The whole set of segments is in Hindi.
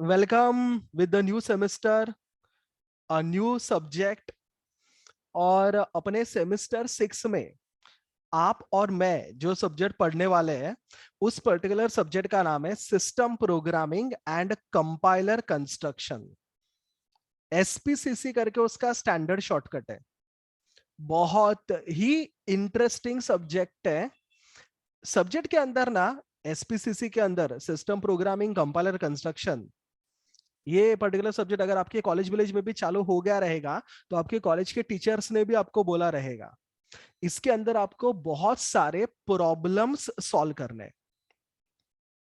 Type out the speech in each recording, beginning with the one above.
Welcome with the new semester, a new subject. और अपने सेमेस्टर 6 में आप और मैं जो सब्जेक्ट पढ़ने वाले हैं उस पर्टिकुलर सब्जेक्ट का नाम है system programming and compiler construction. SPCC करके उसका स्टैंडर्ड शॉर्टकट है। बहुत ही इंटरेस्टिंग सब्जेक्ट है। सब्जेक्ट के अंदर ना, एसपीसीसी के अंदर सिस्टम प्रोग्रामिंग कंपाइलर कंस्ट्रक्शन, ये पर्टिकुलर सब्जेक्ट अगर आपके कॉलेज विलेज में भी चालू हो गया रहेगा तो आपके कॉलेज के टीचर्स ने भी आपको बोला रहेगा। इसके अंदर आपको बहुत सारे प्रॉब्लम्स सॉल्व करने।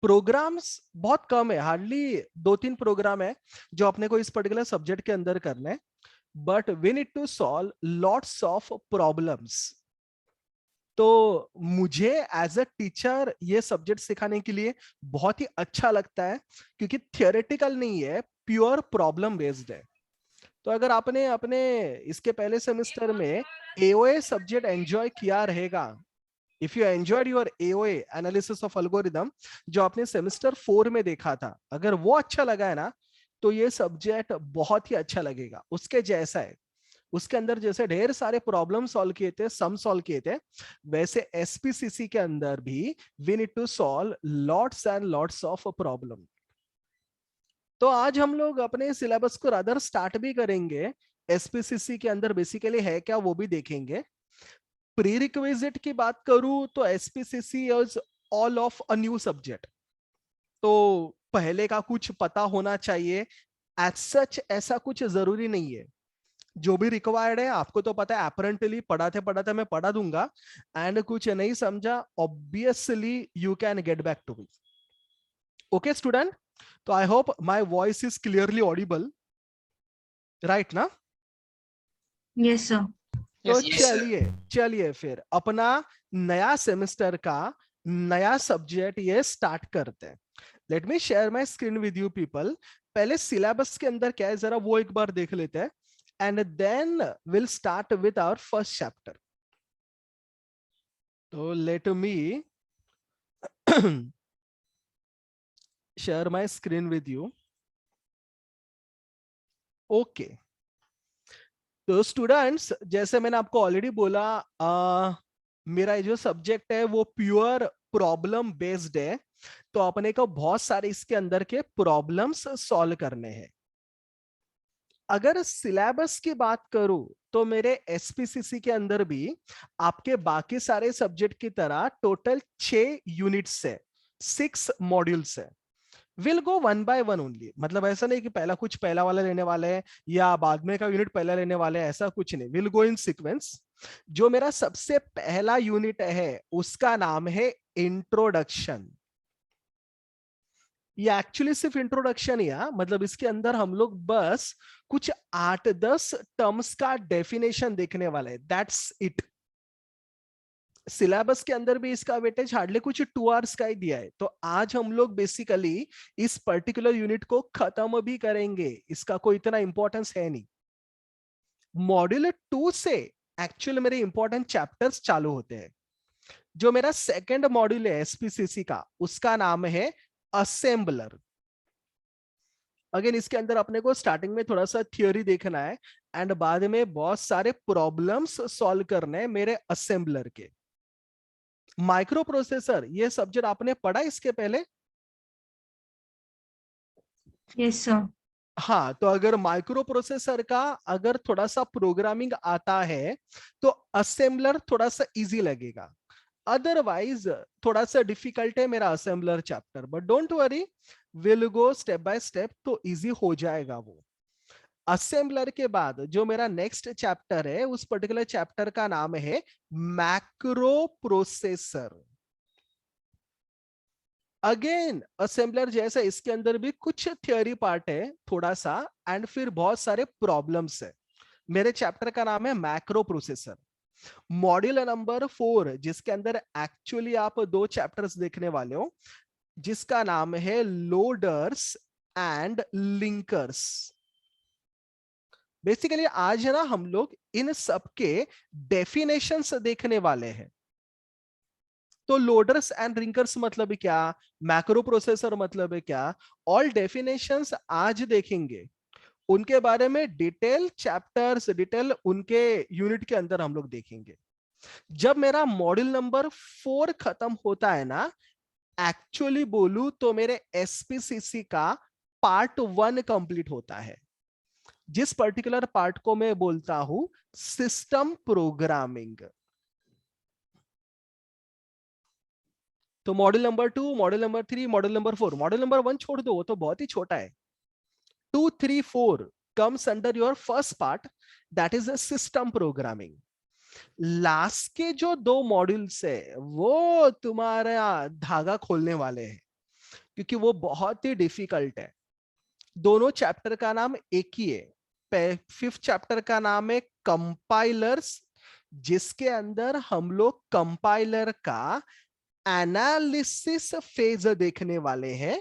प्रोग्राम्स बहुत कम है, हार्डली 2-3 प्रोग्राम है जो अपने को इस पर्टिकुलर सब्जेक्ट के अंदर करने, but we need to solve lots of problems. तो मुझे एज अ टीचर ये सब्जेक्ट सिखाने के लिए बहुत ही अच्छा लगता है, क्योंकि थियोरेटिकल नहीं है, प्योर प्रॉब्लम बेस्ड है। तो अगर आपने अपने इसके पहले सेमेस्टर में एओए सब्जेक्ट एंजॉय किया रहेगा, if you enjoyed your AOA analysis of algorithm जो आपने सेमेस्टर 4 में देखा था, अगर वो अच्छा लगा है ना, तो ये सब्जेक्ट बहुत ही अच्छा लगेगा। उसके जैसा है, उसके अंदर जैसे ढेर सारे प्रॉब्लम सॉल्व किए थे, सम सॉल्व किए थे, वैसे एसपीसीसी के अंदर भी we need to solve lots and lots of problem. तो आज हम लोग अपने सिलेबस को रादर स्टार्ट भी करेंगे। एसपीसीसी के अंदर बेसिकली है क्या वो भी देखेंगे। प्री रिक्विजिट की बात करूं तो SPCC is all of a new subject, तो पहले का कुछ पता होना चाहिए। एज सच ऐसा कुछ जरूरी नहीं है। जो भी रिक्वायर्ड है आपको तो पता है, अपरेंटली पढ़ाते पढ़ाते मैं पढ़ा दूंगा, एंड कुछ नहीं समझा obviously you can get back to me. Okay student, तो I hope my voice is clearly audible, right ना? Yes sir. तो चलिए चलिए फिर अपना नया सेमेस्टर का नया सब्जेक्ट ये स्टार्ट करते हैं। Late me share my screen with you people. पहले सिलेबस के अंदर क्या है जरा वो एक बार देख लेते हैं, and then will start with our first chapter. तो let me share my screen with you. Okay, तो स्टूडेंट्स जैसे मैंने आपको ऑलरेडी बोला, मेरा जो सब्जेक्ट है वो प्योर प्रॉब्लम बेस्ड है। तो अपने को बहुत सारे इसके अंदर के प्रॉब्लम्स सॉल्व करने हैं। अगर सिलेबस की बात करूं तो मेरे एसपीसीसी के अंदर भी आपके बाकी सारे सब्जेक्ट की तरह टोटल 6 यूनिट्स है, 6 मॉड्यूल्स है। Will go one by one only, मतलब ऐसा नहीं कि पहला कुछ पहला वाला लेने वाले हैं या बाद में का यूनिट पहला लेने वाले हैं, ऐसा कुछ नहीं। Will go in sequence. जो मेरा सबसे पहला यूनिट है उसका नाम है इंट्रोडक्शन। ये एक्चुअली सिर्फ इंट्रोडक्शन ही है, मतलब इसके अंदर हम लोग बस कुछ 8-10 टर्म्स का डेफिनेशन देखने वाले हैं, दैट्स इट। सिलेबस के अंदर भी इसका वेटेज हार्डली कुछ 2 आवर्स का ही दिया है। तो आज हम लोग बेसिकली इस पर्टिकुलर यूनिट को खत्म भी करेंगे, इसका कोई इतना इंपॉर्टेंस है नहीं। मॉड्यूल 2 से एक्चुअल मेरे इंपॉर्टेंट चैप्टर्स चालू होते हैं। जो मेरा सेकंड मॉड्यूल है एसपीसीसी का, उसका नाम है असेंबलर। अगेन इसके अंदर अपने को स्टार्टिंग में थोड़ा सा थियोरी देखना है, एंड बाद में बहुत सारे प्रॉब्लम्स सॉल्व करने हैं मेरे असेंबलर के। माइक्रो प्रोसेसर ये सब्जेक्ट आपने पढ़ा इसके पहले? Yes sir. हाँ, तो अगर माइक्रो प्रोसेसर का अगर थोड़ा सा प्रोग्रामिंग आता है तो असेंबलर थोड़ा सा इजी लगेगा। अदरवाइज थोड़ा सा डिफिकल्ट है मेरा assembler chapter, but don't worry, will go step by step, तो इजी हो जाएगा वो। असेंबलर के बाद जो मेरा नेक्स्ट चैप्टर है उस पर्टिकुलर चैप्टर का नाम है मैक्रो प्रोसेसर। अगेन असेंबलर जैसा इसके अंदर भी कुछ थियोरी पार्ट है थोड़ा सा, एंड फिर बहुत सारे प्रॉब्लम्स है। मेरे चैप्टर का नाम है मैक्रो प्रोसेसर। मॉड्यूल नंबर 4 जिसके अंदर एक्चुअली आप 2 चैप्टर्स देखने वाले हो, जिसका नाम है लोडर्स एंड लिंकर्स। बेसिकली आज है ना हम लोग इन सब के डेफिनेशंस देखने वाले हैं। तो लोडर्स एंड रिंकर्स मतलब क्या, मैक्रो प्रोसेसर मतलब क्या, ऑल डेफिनेशंस आज देखेंगे, उनके बारे में डिटेल चैप्टर्स, डिटेल उनके यूनिट के अंदर हम लोग देखेंगे। जब मेरा मॉड्यूल नंबर 4 खत्म होता है ना, एक्चुअली बोलूं तो मेरे एसपीसीसी का पार्ट 1 कंप्लीट होता है, जिस पर्टिकुलर पार्ट को मैं बोलता हूं सिस्टम प्रोग्रामिंग। तो module number 2, module number 3, module number 4, module number 1 छोड़ दो, वो तो बहुत ही छोटा है। 2, 3, 4 comes under your first part, that is a system programming. Last के जो 2 मॉड्यूल्स है वो तुम्हारा धागा खोलने वाले हैं, क्योंकि वो बहुत ही डिफिकल्ट है। दोनों चैप्टर का नाम एक ही है। 5th चैप्टर का नाम है कंपाइलर्स, जिसके अंदर हम लोग कंपाइलर का एनालिसिस फेज देखने वाले हैं।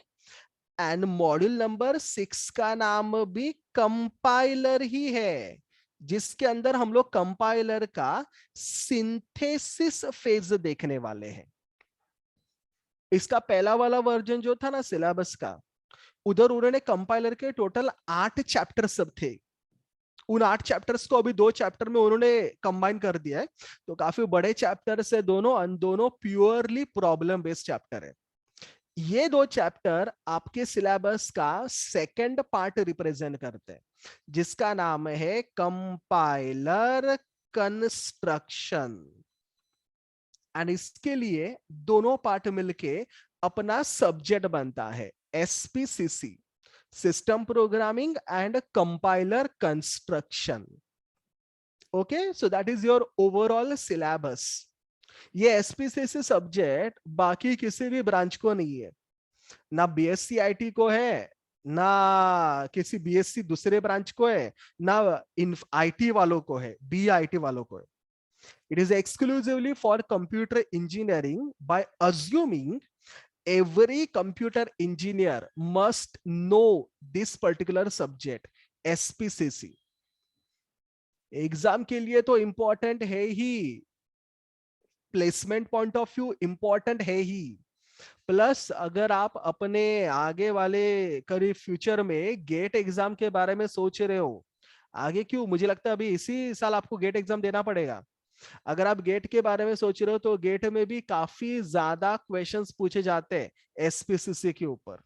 एंड मॉड्यूल नंबर 6 का नाम भी कंपाइलर ही है, जिसके अंदर हम लोग कंपाइलर का सिंथेसिस फेज देखने वाले हैं। इसका पहला वाला वर्जन जो था ना सिलेबस का, उधर उन्होंने कंपाइलर के टोटल 8 चैप्टर सब थे। उन 8 चैप्टर्स को अभी 2 चैप्टर में उन्होंने कंबाइन कर दिया है, तो काफी बड़े चैप्टर से दोनों प्योरली प्रॉब्लम बेस्ड चैप्टर है। ये 2 चैप्टर आपके सिलेबस का सेकंड पार्ट रिप्रेजेंट करते हैं, जिसका नाम है कंपाइलर कंस्ट्रक्शन। एंड इसके लिए दोनों पार्ट मिलके अपना सब्जेक्ट बनता है SPCC, system programming and compiler construction. Okay, so that is your overall syllabus. ये एसपीसीसी सब्जेक्ट बाकी किसी भी ब्रांच को नहीं है, ना बीएससी आईटी को है, ना किसी बीएससी दूसरे ब्रांच को है, ना इन आईटी वालों को है, बी आईटी वालों को है। It is exclusively for computer engineering, by assuming every computer engineer must know this particular subject SPCC। Exam के लिए तो इंपॉर्टेंट है ही, placement point of view important है ही, प्लस अगर आप अपने आगे वाले करीब फ्यूचर में गेट एग्जाम के बारे में सोच रहे हो, आगे क्यों, मुझे लगता है अभी इसी साल आपको गेट एग्जाम देना पड़ेगा। अगर आप गेट के बारे में सोच रहे हो तो गेट में भी काफी ज्यादा क्वेश्चंस पूछे जाते हैं एसपीसीसी के ऊपर।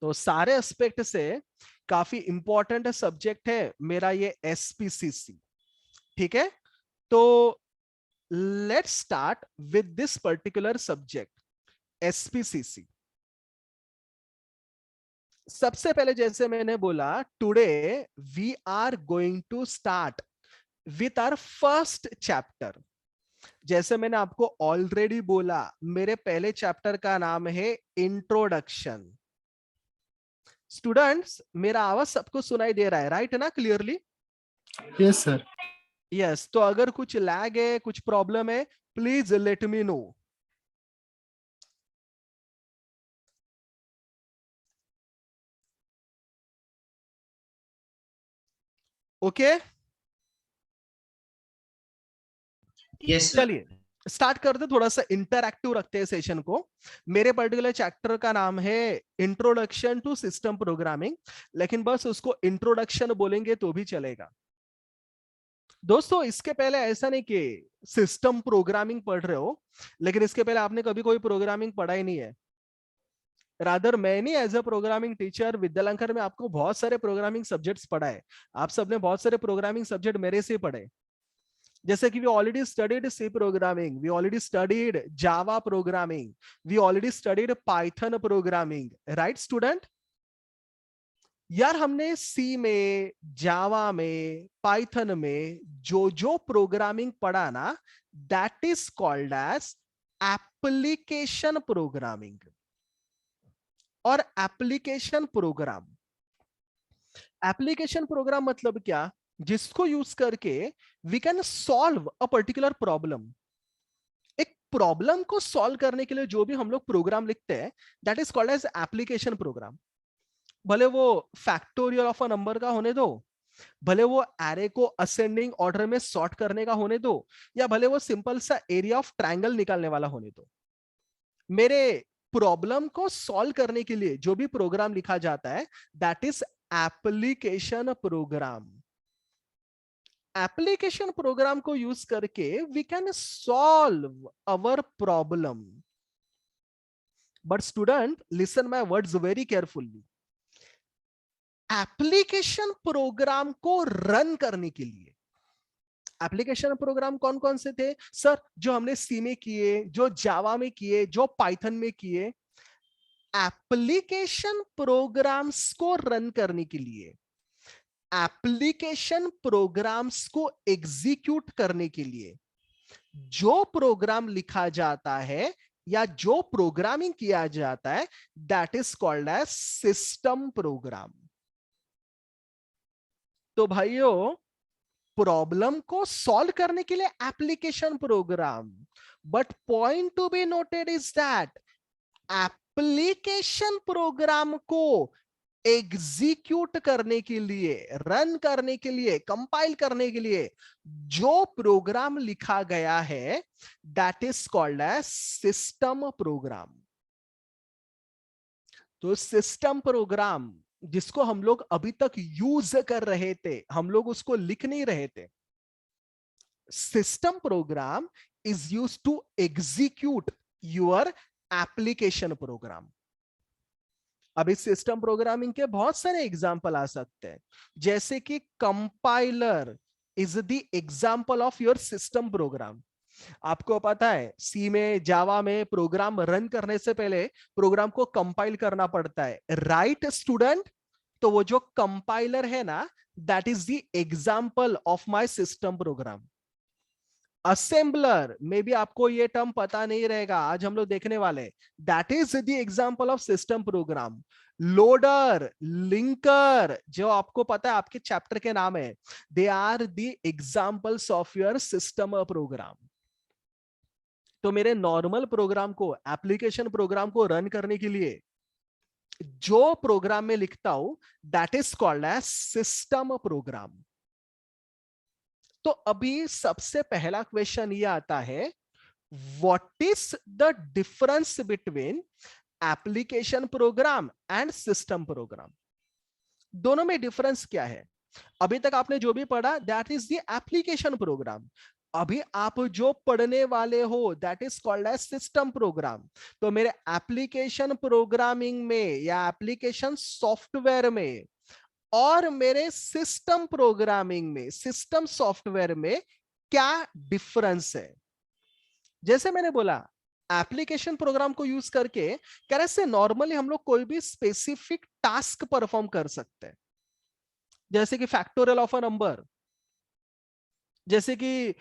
तो सारे एस्पेक्ट से काफी इंपॉर्टेंट सब्जेक्ट है मेरा ये एसपीसीसी। ठीक है, तो let's start with this particular subject SPCC. सबसे पहले जैसे मैंने बोला, today we are going to start with our first chapter. जैसे मैंने आपको ऑलरेडी बोला, मेरे पहले चैप्टर का नाम है इंट्रोडक्शन। स्टूडेंट्स, मेरा आवाज सबको सुनाई दे रहा है, राइट है ना, क्लियरली? Yes sir. यस, तो अगर कुछ लैग है, कुछ प्रॉब्लम है, please let me know. Okay, yes sir. चलिए स्टार्ट करते, थोड़ा सा इंटरएक्टिव रखते हैं सेशन को। मेरे पर्टिकुलर चैप्टर का नाम है इंट्रोडक्शन टू सिस्टम प्रोग्रामिंग, लेकिन बस उसको इंट्रोडक्शन बोलेंगे तो भी चलेगा। दोस्तों, इसके पहले ऐसा नहीं कि सिस्टम प्रोग्रामिंग पढ़ रहे हो लेकिन इसके पहले आपने कभी कोई प्रोग्रामिंग पढ़ा ही नहीं है। रादर मैंने as a programming teacher Vidyalankar में आपको बहुत सारे प्रोग्रामिंग सब्जेक्ट्स पढ़ाए। आप सबने बहुत सारे प्रोग्रामिंग सब्जेक्ट मेरे से पढ़े, जैसे कि we already studied C programming, we already studied Java programming, we already studied Python programming, right student? यार हमने सी में, जावा में, पाइथन में जो जो प्रोग्रामिंग पढ़ा ना, that is called as application programming और एप्लीकेशन प्रोग्राम। एप्लीकेशन प्रोग्राम मतलब क्या, जिसको यूज करके we can solve a particular problem. एक प्रॉब्लम को सॉल्व करने के लिए जो भी हम लोग प्रोग्राम लिखते हैं, that is called as application program. भले वो फैक्टोरियल ऑफ अ नंबर का होने दो, भले वो एरे को असेंडिंग ऑर्डर में सॉर्ट करने का होने दो, या भले वो सिंपल सा एरिया ऑफ ट्रायंगल निकालने वाला होने दो, मेरे प्रॉब्लम को सॉल्व करने के लिए जो भी प्रोग्राम लिखा जाता है that is application program. Application program को यूज करके we can solve our problem. But student listen my words very carefully. Application program को रन करने के लिए, एप्लीकेशन प्रोग्राम कौन कौन से थे सर? जो हमने सी में किए, जो जावा में किए, जो पाइथन में किए। एप्लीकेशन प्रोग्राम्स को रन करने के लिए, एप्लीकेशन प्रोग्राम्स को एग्जीक्यूट करने के लिए जो प्रोग्राम लिखा जाता है या जो प्रोग्रामिंग किया जाता है that is called as system program. तो भाइयों, प्रॉब्लम को सॉल्व करने के लिए application program, but point to be noted is that application program को एग्जीक्यूट करने के लिए, रन करने के लिए, कंपाइल करने के लिए जो प्रोग्राम लिखा गया है that is called as system program. तो सिस्टम प्रोग्राम जिसको हम लोग अभी तक यूज कर रहे थे, हम लोग उसको लिख नहीं रहे थे। System program is used to execute your application program. अभी सिस्टम प्रोग्रामिंग के बहुत सारे एग्जाम्पल आ सकते हैं, जैसे कि compiler is the example of your system program. आपको पता है सी में, जावा में प्रोग्राम रन करने से पहले प्रोग्राम को कंपाइल करना पड़ता है, राइट स्टूडेंट? तो वो जो कंपाइलर है ना, that is the example of my system program. Assembler में भी आपको ये टर्म पता नहीं रहेगा, आज हम लोग देखने वाले, that is the example of system program. Loader, linker, जो आपको पता है आपके चैप्टर के नाम है, they are the examples of your system program. तो मेरे नॉर्मल प्रोग्राम को, एप्लीकेशन प्रोग्राम को रन करने के लिए जो प्रोग्राम में लिखता हूं that is called as system program. तो अभी सबसे पहला क्वेश्चन ये आता है, what is the difference between application program and system program? दोनों में डिफरेंस क्या है? अभी तक आपने जो भी पढ़ा that is the application program. अभी आप जो पढ़ने वाले हो that is called as system program. तो मेरे एप्लीकेशन प्रोग्रामिंग में या एप्लीकेशन सॉफ्टवेयर में और मेरे सिस्टम प्रोग्रामिंग में, सिस्टम सॉफ्टवेयर में क्या डिफरेंस है? जैसे मैंने बोला, एप्लीकेशन प्रोग्राम को यूज करके कैसे नॉर्मली हम लोग कोई भी स्पेसिफिक टास्क परफॉर्म कर सकते हैं, जैसे कि फैक्टोरियल ऑफ अ नंबर, जैसे कि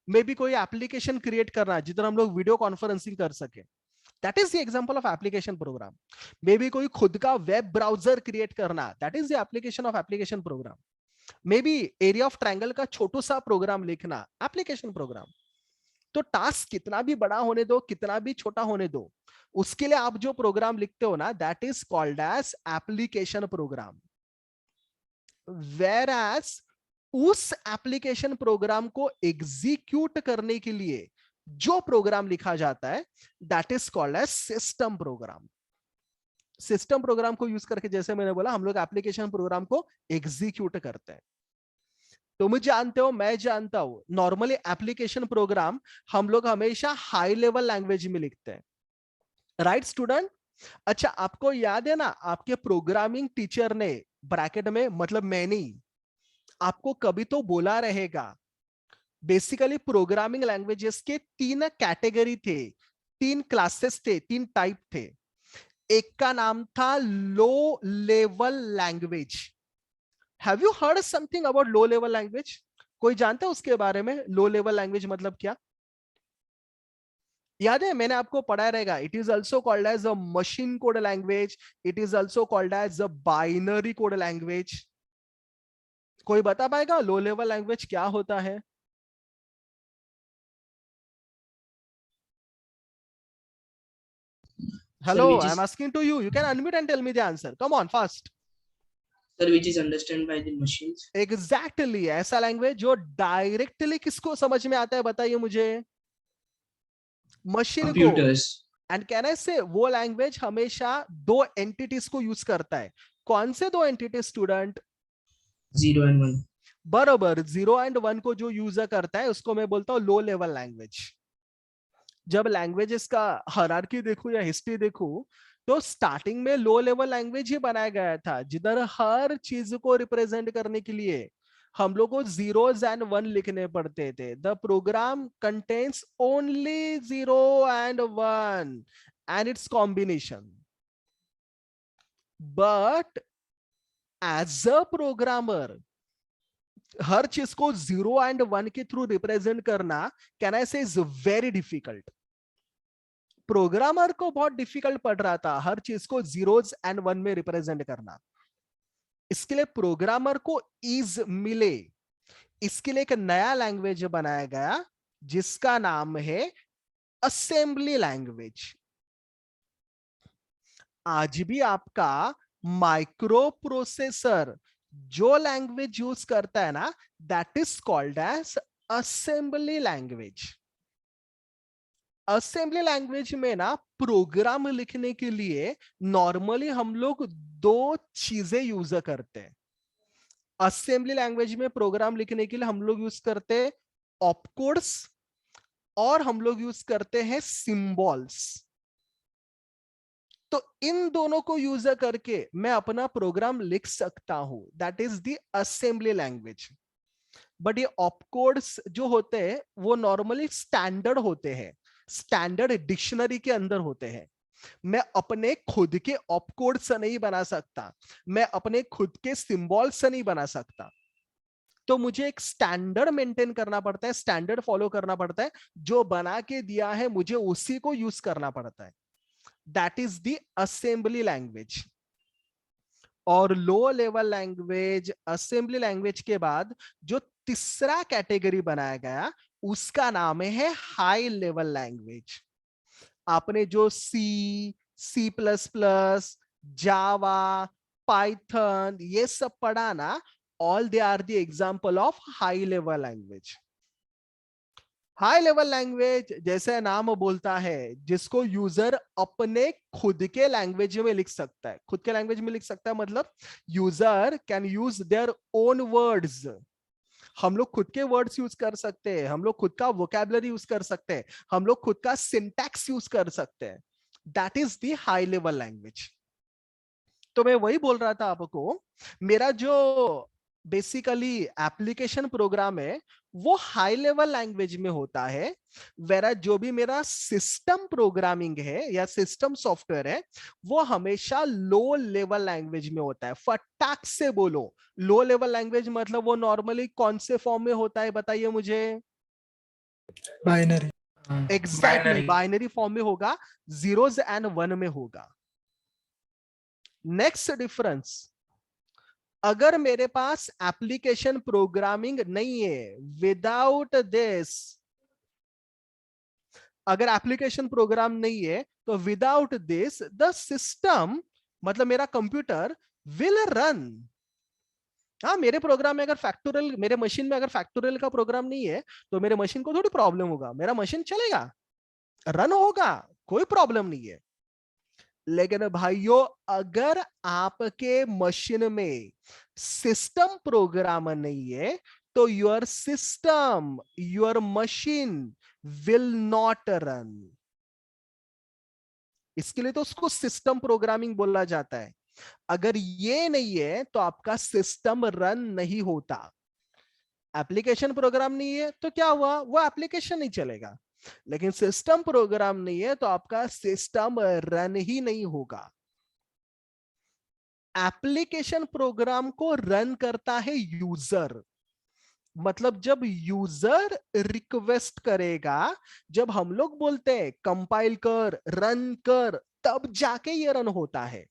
मे बी कोई एप्लीकेशन क्रिएट करना जिधर हम लोग वीडियो कॉन्फ्रेंसिंग कर सके, that is the example of application program. May be कोई खुद का वेब ब्राउजर क्रिएट करना, that is the application of application program. May be area of triangle का छोटा सा प्रोग्राम लिखना, एप्लीकेशन प्रोग्राम। तो टास्क कितना भी बड़ा होने दो, कितना भी छोटा होने दो, उसके लिए आप जो प्रोग्राम लिखते हो ना that is called as application program. Whereas उस एप्लीकेशन प्रोग्राम को एग्जीक्यूट करने के लिए जो प्रोग्राम लिखा जाता है that is called as system program. System program को यूज करके, जैसे मैंने बोला, हम लोग एप्लीकेशन प्रोग्राम को एग्जीक्यूट करते हैं। तुम जानते हो, मैं जानता हूं, नॉर्मली एप्लीकेशन प्रोग्राम हम लोग हमेशा हाई लेवल लैंग्वेज में लिखते हैं, राइट स्टूडेंट? अच्छा, आपको याद है ना, आपके प्रोग्रामिंग टीचर ने ब्रैकेट में, मतलब मैंने, आपको कभी तो बोला रहेगा, बेसिकली प्रोग्रामिंग लैंग्वेजेस के 3 कैटेगरी थे, 3 क्लासेस थे, 3 टाइप थे। एक का नाम था लो level language. Have you heard something about low level language? कोई जानता है उसके बारे में, लो लेवल लैंग्वेज मतलब क्या? याद है, मैंने आपको पढ़ाया रहेगा, it is also called as a machine code language, it is also called as a binary code language. कोई बता पाएगा लो लेवल लैंग्वेज क्या होता है? Sir, Hello, which I'm is asking to you. You can unmute and tell me the answer. Come on, fast. Sir, which is understood by the machines. Exactly ऐसा लैंग्वेज जो डायरेक्टली किसको समझ में आता है, बताइए मुझे, मशीन को। Computers. एंड कैन आई से वो लैंग्वेज हमेशा दो एंटिटीज को यूज करता है। कौन से दो एंटिटीज स्टूडेंट? 0 and 1. बराबर, 0 एंड 1 को जो यूजर करता है उसको मैं बोलता हूँ लो लेवल लैंग्वेज। जब लैंग्वेजेस का हायरार्की देखूं या हिस्ट्री देखूं तो स्टार्टिंग में लो लेवल लैंग्वेज ही बनाया गया था, जिधर हर चीज को रिप्रेजेंट करने के लिए हम लोग को जीरोज एंड वन लिखने पड़ते थे। The program contains only 0 and 1 and its combination. But as a programmer हर चीज को 0 and 1 के थ्रू रिप्रेजेंट करना, can I say, is very difficult. Programmer को बहुत डिफिकल्ट पड़ रहा था हर चीज को जीरोज एंड 1 में रिप्रेजेंट करना। इसके लिए प्रोग्रामर को ईज मिले, इसके लिए एक नया लैंग्वेज बनाया गया जिसका नाम है असेंबली लैंग्वेज। आज भी आपका माइक्रो प्रोसेसर जो लैंग्वेज यूज करता है ना, that is called as assembly language. Assembly language में ना प्रोग्राम लिखने के लिए नॉर्मली हम लोग दो चीजें यूज करते हैं। असेंबली लैंग्वेज में प्रोग्राम लिखने के लिए हम लोग यूज करते हैं ऑपकोड्स और हम लोग यूज करते हैं सिंबल्स। तो इन दोनों को यूज करके मैं अपना प्रोग्राम लिख सकता हूं, that is the assembly language. But ये ऑपकोड्स जो होते हैं वो नॉर्मली स्टैंडर्ड होते हैं, स्टैंडर्ड डिक्शनरी के अंदर होते हैं। मैं अपने खुद के ऑपकोड से नहीं बना सकता, मैं अपने खुद के सिंबल से नहीं बना सकता। तो मुझे एक स्टैंडर्ड मेंटेन करना पड़ता है, स्टैंडर्ड फॉलो करना पड़ता है। जो बना के दिया है मुझे उसी को यूज करना पड़ता है, that is the assembly language. और low level language, assembly language के बाद जो तीसरा कैटेगरी बनाया गया उसका नाम है हाई लेवल लैंग्वेज। आपने जो C plus plus, Java, Python ये सब पढ़ा ना, all they are the example of high level language. High level language जैसे नाम बोलता है, जिसको यूजर अपने खुद के लैंग्वेज में लिख सकता है। खुद के लैंग्वेज में लिख सकता है मतलब user can use their own words. हम लोग खुद के वर्ड्स यूज कर सकते हैं, हम लोग खुद का वोकैबुलरी यूज कर सकते हैं, हम लोग खुद का सिंटैक्स यूज कर सकते हैं। That is the high level language. तो मैं वही बोल रहा था आपको, मेरा जो बेसिकली एप्लीकेशन प्रोग्राम है वो हाई लेवल लैंग्वेज में होता है, वेरा जो भी मेरा सिस्टम प्रोग्रामिंग है या सिस्टम सॉफ्टवेयर है वो हमेशा लो लेवल लैंग्वेज में होता है। फटाक से बोलो, लो लेवल लैंग्वेज मतलब वो नॉर्मली कौन से फॉर्म में होता है, बताइए मुझे। Binary. एग्जैक्टली बाइनरी फॉर्म में होगा, जीरोज एंड वन में होगा। नेक्स्ट डिफरेंस, अगर मेरे पास एप्लीकेशन प्रोग्रामिंग नहीं है, विदाउट दिस, अगर एप्लीकेशन प्रोग्राम नहीं है तो विदाउट दिस द सिस्टम, मतलब मेरा कंप्यूटर विल रन। हाँ, मेरे प्रोग्राम में अगर फैक्टोरियल, मेरे मशीन में अगर फैक्टोरियल का प्रोग्राम नहीं है तो मेरे मशीन को थोड़ी प्रॉब्लम होगा, मेरा मशीन चलेगा, रन होगा, कोई प्रॉब्लम नहीं है। लेकिन भाइयों अगर आपके मशीन में सिस्टम प्रोग्राम नहीं है तो your system, your machine will not run. इसके लिए तो उसको सिस्टम प्रोग्रामिंग बोला जाता है। अगर ये नहीं है तो आपका सिस्टम रन नहीं होता। एप्लीकेशन प्रोग्राम नहीं है तो क्या हुआ, वो एप्लीकेशन नहीं चलेगा। लेकिन सिस्टम प्रोग्राम नहीं है तो आपका सिस्टम रन ही नहीं होगा। एप्लीकेशन प्रोग्राम को रन करता है यूजर, मतलब जब यूजर रिक्वेस्ट करेगा, जब हम लोग बोलते हैं कंपाइल कर, रन कर, तब जाके ये रन होता है।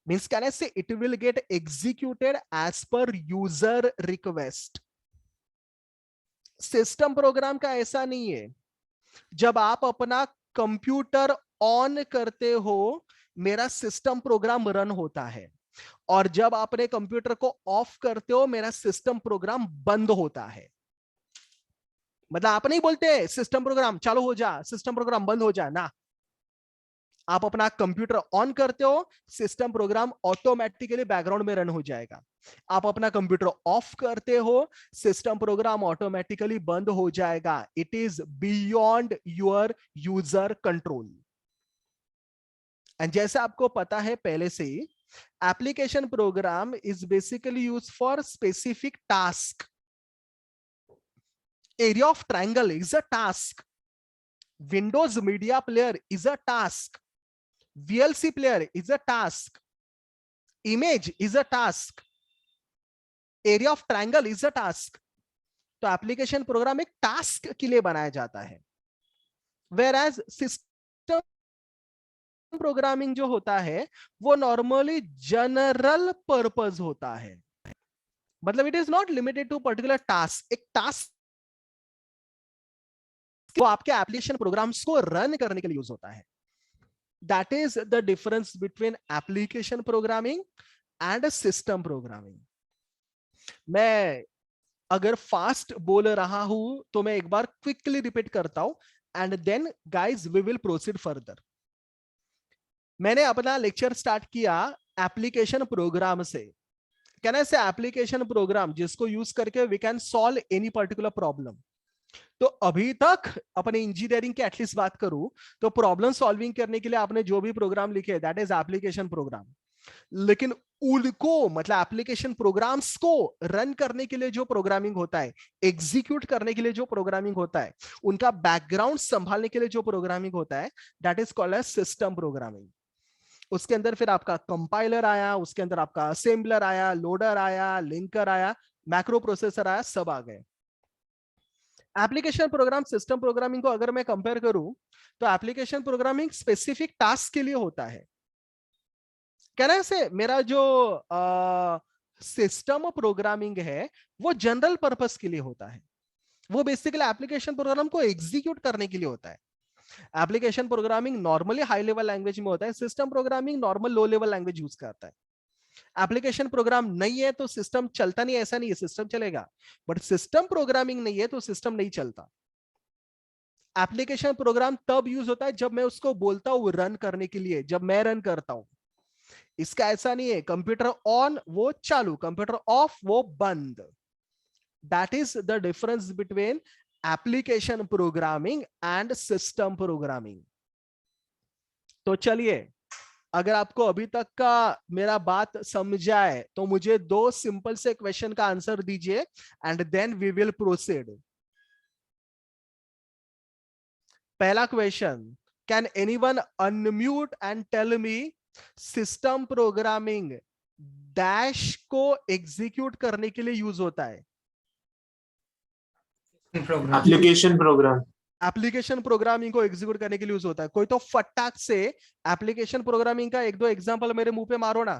Means can I say it will get executed as per user request. System program का ऐसा नहीं है। जब आप अपना कंप्यूटर ऑन करते हो मेरा सिस्टम प्रोग्राम रन होता है। और जब आपने कंप्यूटर को ऑफ करते हो मेरा सिस्टम प्रोग्राम बंद होता है। मतलब आप नहीं बोलते सिस्टम प्रोग्राम चालू हो जा, सिस्टम प्रोग्राम बंद हो जा ना, आप अपना कंप्यूटर ऑन करते हो, सिस्टम प्रोग्राम ऑटोमेटिकली बैकग्राउंड में रन हो जाएगा। आप अपना कंप्यूटर ऑफ करते हो, सिस्टम प्रोग्राम ऑटोमेटिकली बंद हो जाएगा। It is beyond your user control. And जैसे आपको पता है पहले से ही, application program is basically use for specific task. Area of triangle is a task, Windows Media Player is a task, VLC player is a task, image is a task, area of triangle is a task। तो एप्लीकेशन प्रोग्राम एक टास्क के लिए बनाया जाता है। Whereas सिस्टम प्रोग्रामिंग जो होता है वो नॉर्मली जनरल पर्पस होता है। मतलब it is not limited to particular task. एक टास्क वो आपके एप्लीकेशन प्रोग्राम्स को रन करने के लिए यूज होता है। That is the difference between application programming and a system programming। मैं अगर फास्ट बोल रहा हूं तो मैं एक बार क्विकली रिपीट करता हूं and then guys we will proceed further. मैंने अपना लेक्चर स्टार्ट किया एप्लीकेशन प्रोग्राम से। Can I say application program जिसको यूज करके we can solve any particular problem. तो अभी तक अपने इंजीनियरिंग की एटलीस्ट बात करूं तो प्रॉब्लम सॉल्विंग करने के लिए आपने जो भी प्रोग्राम लिखे दैट इज एप्लीकेशन प्रोग्राम। लेकिन उनको मतलब एप्लीकेशन प्रोग्राम्स को रन करने के लिए जो प्रोग्रामिंग होता है, एग्जीक्यूट करने के लिए जो प्रोग्रामिंग होता है, उनका बैकग्राउंड संभालने के लिए जो प्रोग्रामिंग होता है that is called as system programming. उसके अंदर फिर आपका कंपाइलर आया, उसके अंदर आपका असेंबलर आया, लोडर आया, लिंकर आया, मैक्रो प्रोसेसर आया, सब आ गए। एप्लीकेशन प्रोग्राम सिस्टम प्रोग्रामिंग को अगर मैं कंपेयर करूं तो एप्लीकेशन प्रोग्रामिंग स्पेसिफिक टास्क के लिए होता है। कहना है से मेरा जो सिस्टम प्रोग्रामिंग है वो जनरल पर्पस के लिए होता है। वो बेसिकली एप्लीकेशन प्रोग्राम को एग्जीक्यूट करने के लिए होता है। Application programming normally high level language में होता है, सिस्टम प्रोग्रामिंग नॉर्मल लो लेवल लैंग्वेज यूज करता है। एप्लीकेशन प्रोग्राम नहीं है तो सिस्टम चलता नहीं, ऐसा नहीं है, सिस्टम चलेगा। बट सिस्टम प्रोग्रामिंग नहीं है तो सिस्टम नहीं चलता। एप्लीकेशन प्रोग्राम तब यूज होता है जब मैं उसको बोलता हूं रन करने के लिए, जब मैं रन करता हूं। इसका ऐसा नहीं है कंप्यूटर ऑन वो चालू, कंप्यूटर ऑफ वो बंद। That is the difference between application programming and system programming. तो चलिए, अगर आपको अभी तक का मेरा बात समझा है तो मुझे दो सिंपल से क्वेश्चन का आंसर दीजिए and then we will proceed. पहला question, can anyone unmute and tell me system programming dash को एग्जीक्यूट करने के लिए यूज होता है? Application program. एप्लीकेशन प्रोग्रामिंग को एग्जीक्यूट करने के लिए यूज होता है। कोई तो फटाक से एप्लीकेशन प्रोग्रामिंग का एक दो एग्जांपल मेरे मुंह पे मारो ना।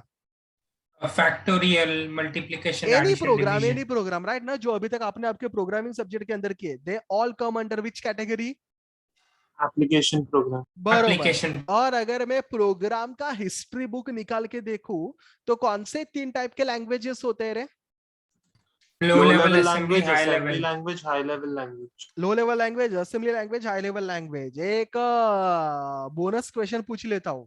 Factorial, multiplication, any addition, program right ना, जो अभी तक आपने आपके प्रोग्रामिंग सब्जेक्ट के अंदर किए, they all come under which category? Application program. बरोबर। और अगर मैं प्रोग्राम का हिस्ट्री बुक निकाल के देखूं तो कौन से तीन टाइप के लैंग्वेजेस होते हैं रे? लो level language, high assembly level. Language, high level language. Low level language, assembly language, high level language. एक बोनस क्वेश्चन पूछ लेता हूं।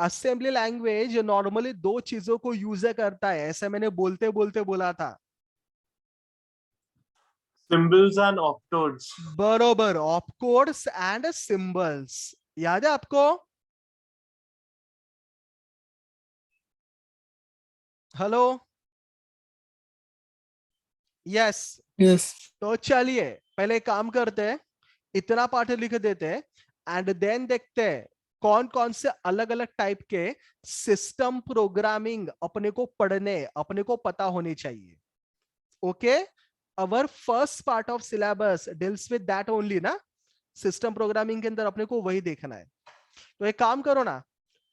असेंबली लैंग्वेज नॉर्मली दो चीजों को यूज करता है, ऐसे मैंने बोलते बोलते बोला था। Symbols and optodes. बरोबर, ऑपकोड्स एंड सिंबल्स। याद है आपको? Hello, yes yes. तो चलिए पहले काम करते हैं, इतना पाठ लिख देते हैं एंड देन देखते हैं कौन कौन से अलग अलग टाइप के सिस्टम प्रोग्रामिंग अपने को पढ़ने, अपने को पता होने चाहिए। Okay, our first part of syllabus deals with that only ना। सिस्टम प्रोग्रामिंग के अंदर अपने को वही देखना है। तो एक काम करो ना,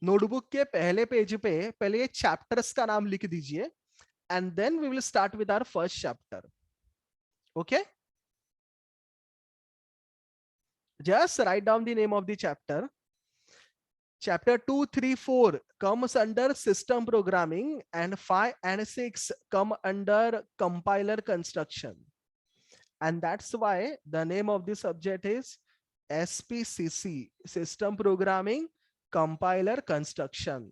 नोटबुक के पहले पेज पे पहले ये चैप्टर्स का नाम लिख दीजिए and then we will start with our first chapter. Okay, just write down the name of the chapter Chapter 2, 3, 4 comes under system programming, and 5 and 6 come under compiler construction. And that's why the name of the subject is SPCC, System Programming Compiler Construction.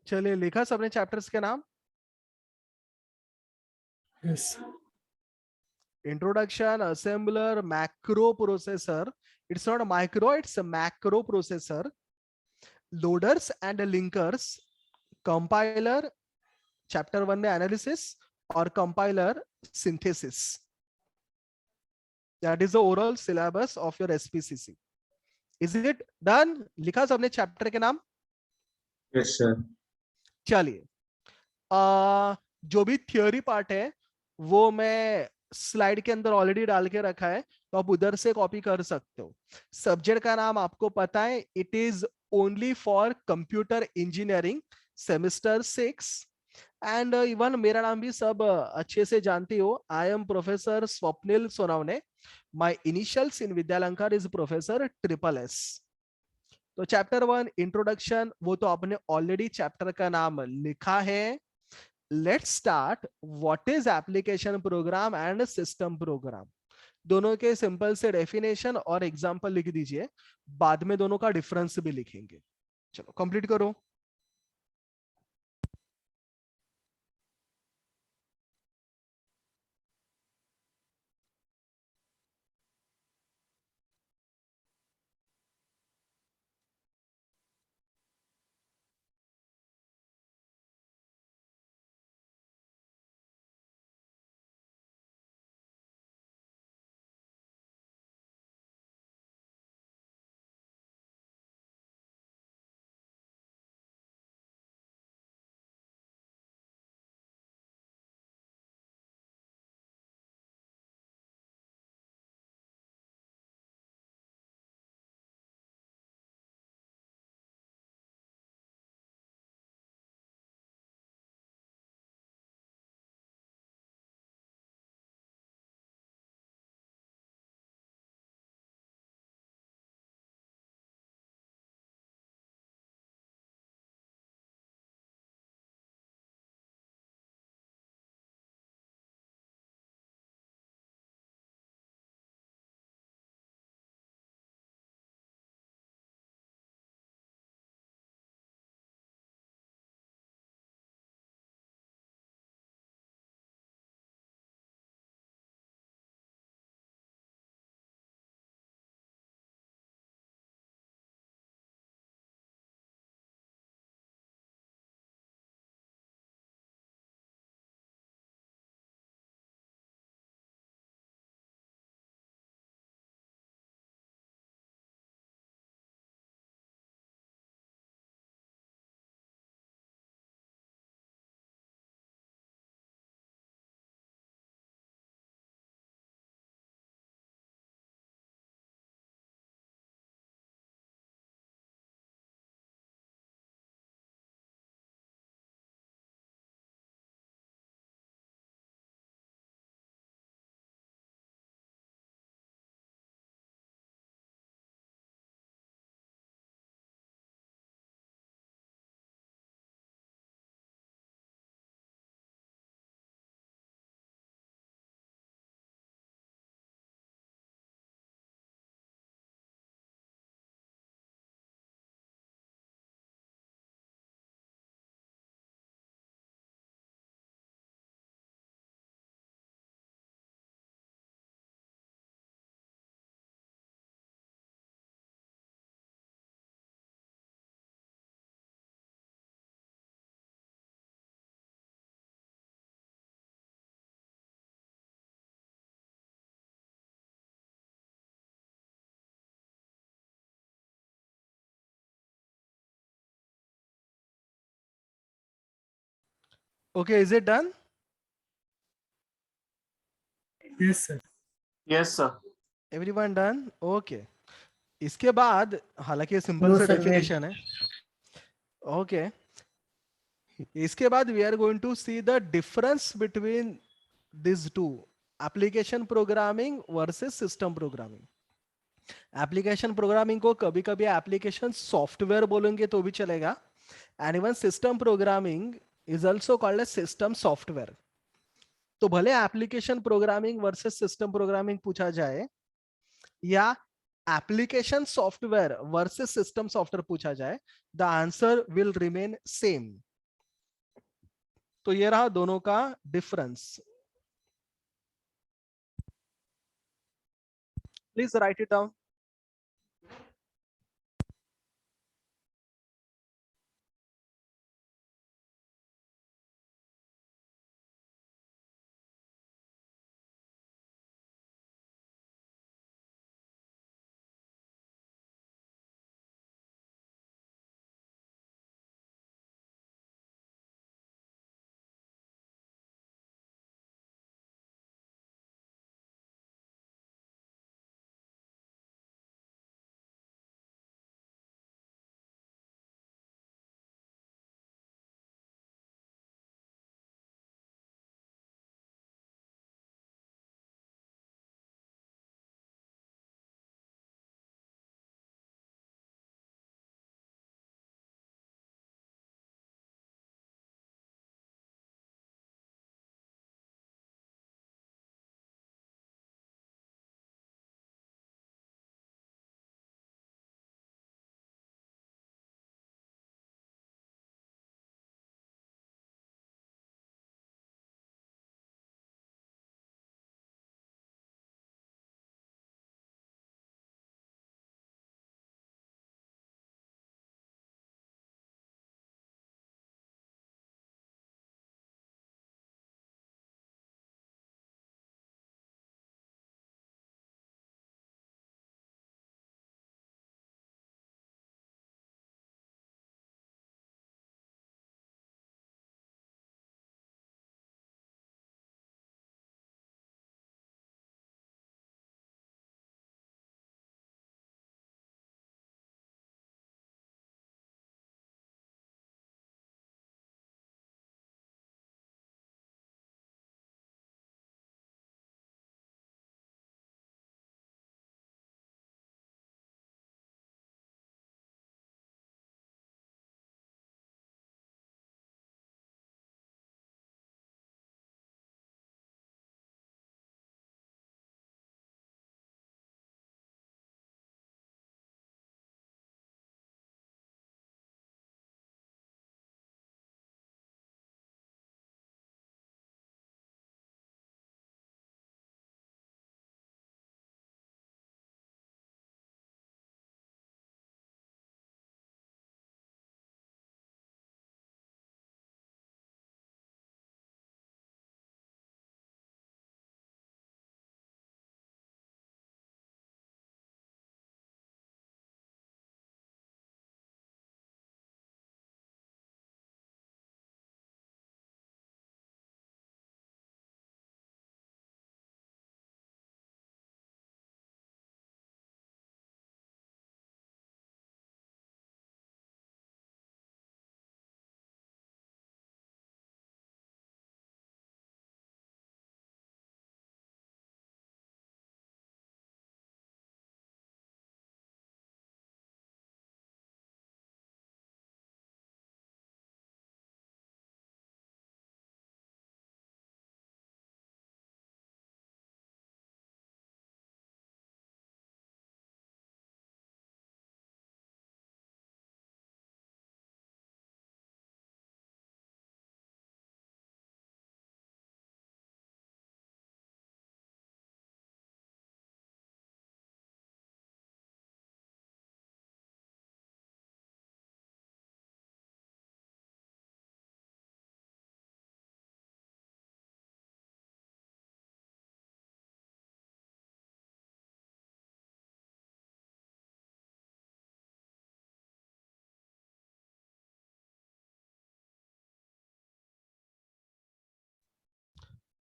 चलिए, लिखा सबने चैप्टर्स के नाम? Yes. Introduction, assembler, macro processor. It's not a micro, it's a macro processor. Loaders and linkers. Compiler, chapter 1 में analysis, और compiler synthesis. That is the overall syllabus of your SPCC. Is it done? लिखा सबने चैप्टर के नाम? Yes, sir. चलिए, जो भी थियोरी पार्ट है वो मैं स्लाइड के अंदर ऑलरेडी डाल के रखा है, तो आप उधर से कॉपी कर सकते हो. सब्जेक्ट का नाम आपको पता है, it is only for computer engineering semester 6. And even मेरा नाम भी सब अच्छे से जानती हो. I am professor Swapnil Sonawane. My initials in Vidyalankar is professor SSS. तो चैप्टर 1 इंट्रोडक्शन, वो तो आपने ऑलरेडी चैप्टर का नाम लिखा है. Let's start. What is application program and system program? दोनों के सिंपल से डेफिनेशन और एग्जांपल लिख दीजिए, बाद में दोनों का डिफरेंस भी लिखेंगे. चलो कंप्लीट करो. Okay, is it done? Yes, sir. Yes, sir. Everyone done? Okay. इसके बाद हालांकि सिंपल No, सा sir, wait. डेफिनेशन है. Okay. इसके बाद we are going to see the difference between these two, application programming versus system programming. Application programming को कभी कभी एप्लीकेशन सॉफ्टवेयर बोलेंगे तो भी चलेगा, and even system programming is also called as system software. तो भले application programming versus system programming पूछा जाए या application software versus system software पूछा जाए, the answer will remain same. तो ये रहा दोनों का difference. Please write it down.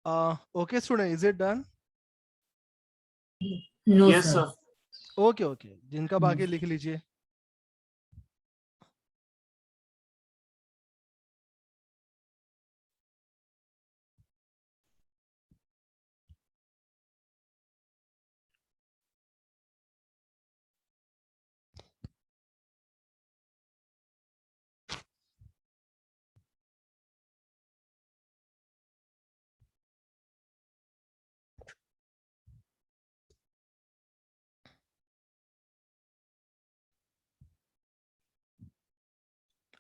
Okay, student, is it done? No, Yes, sir. sir. Okay, okay. जिनका बाकी लिख लीजिए.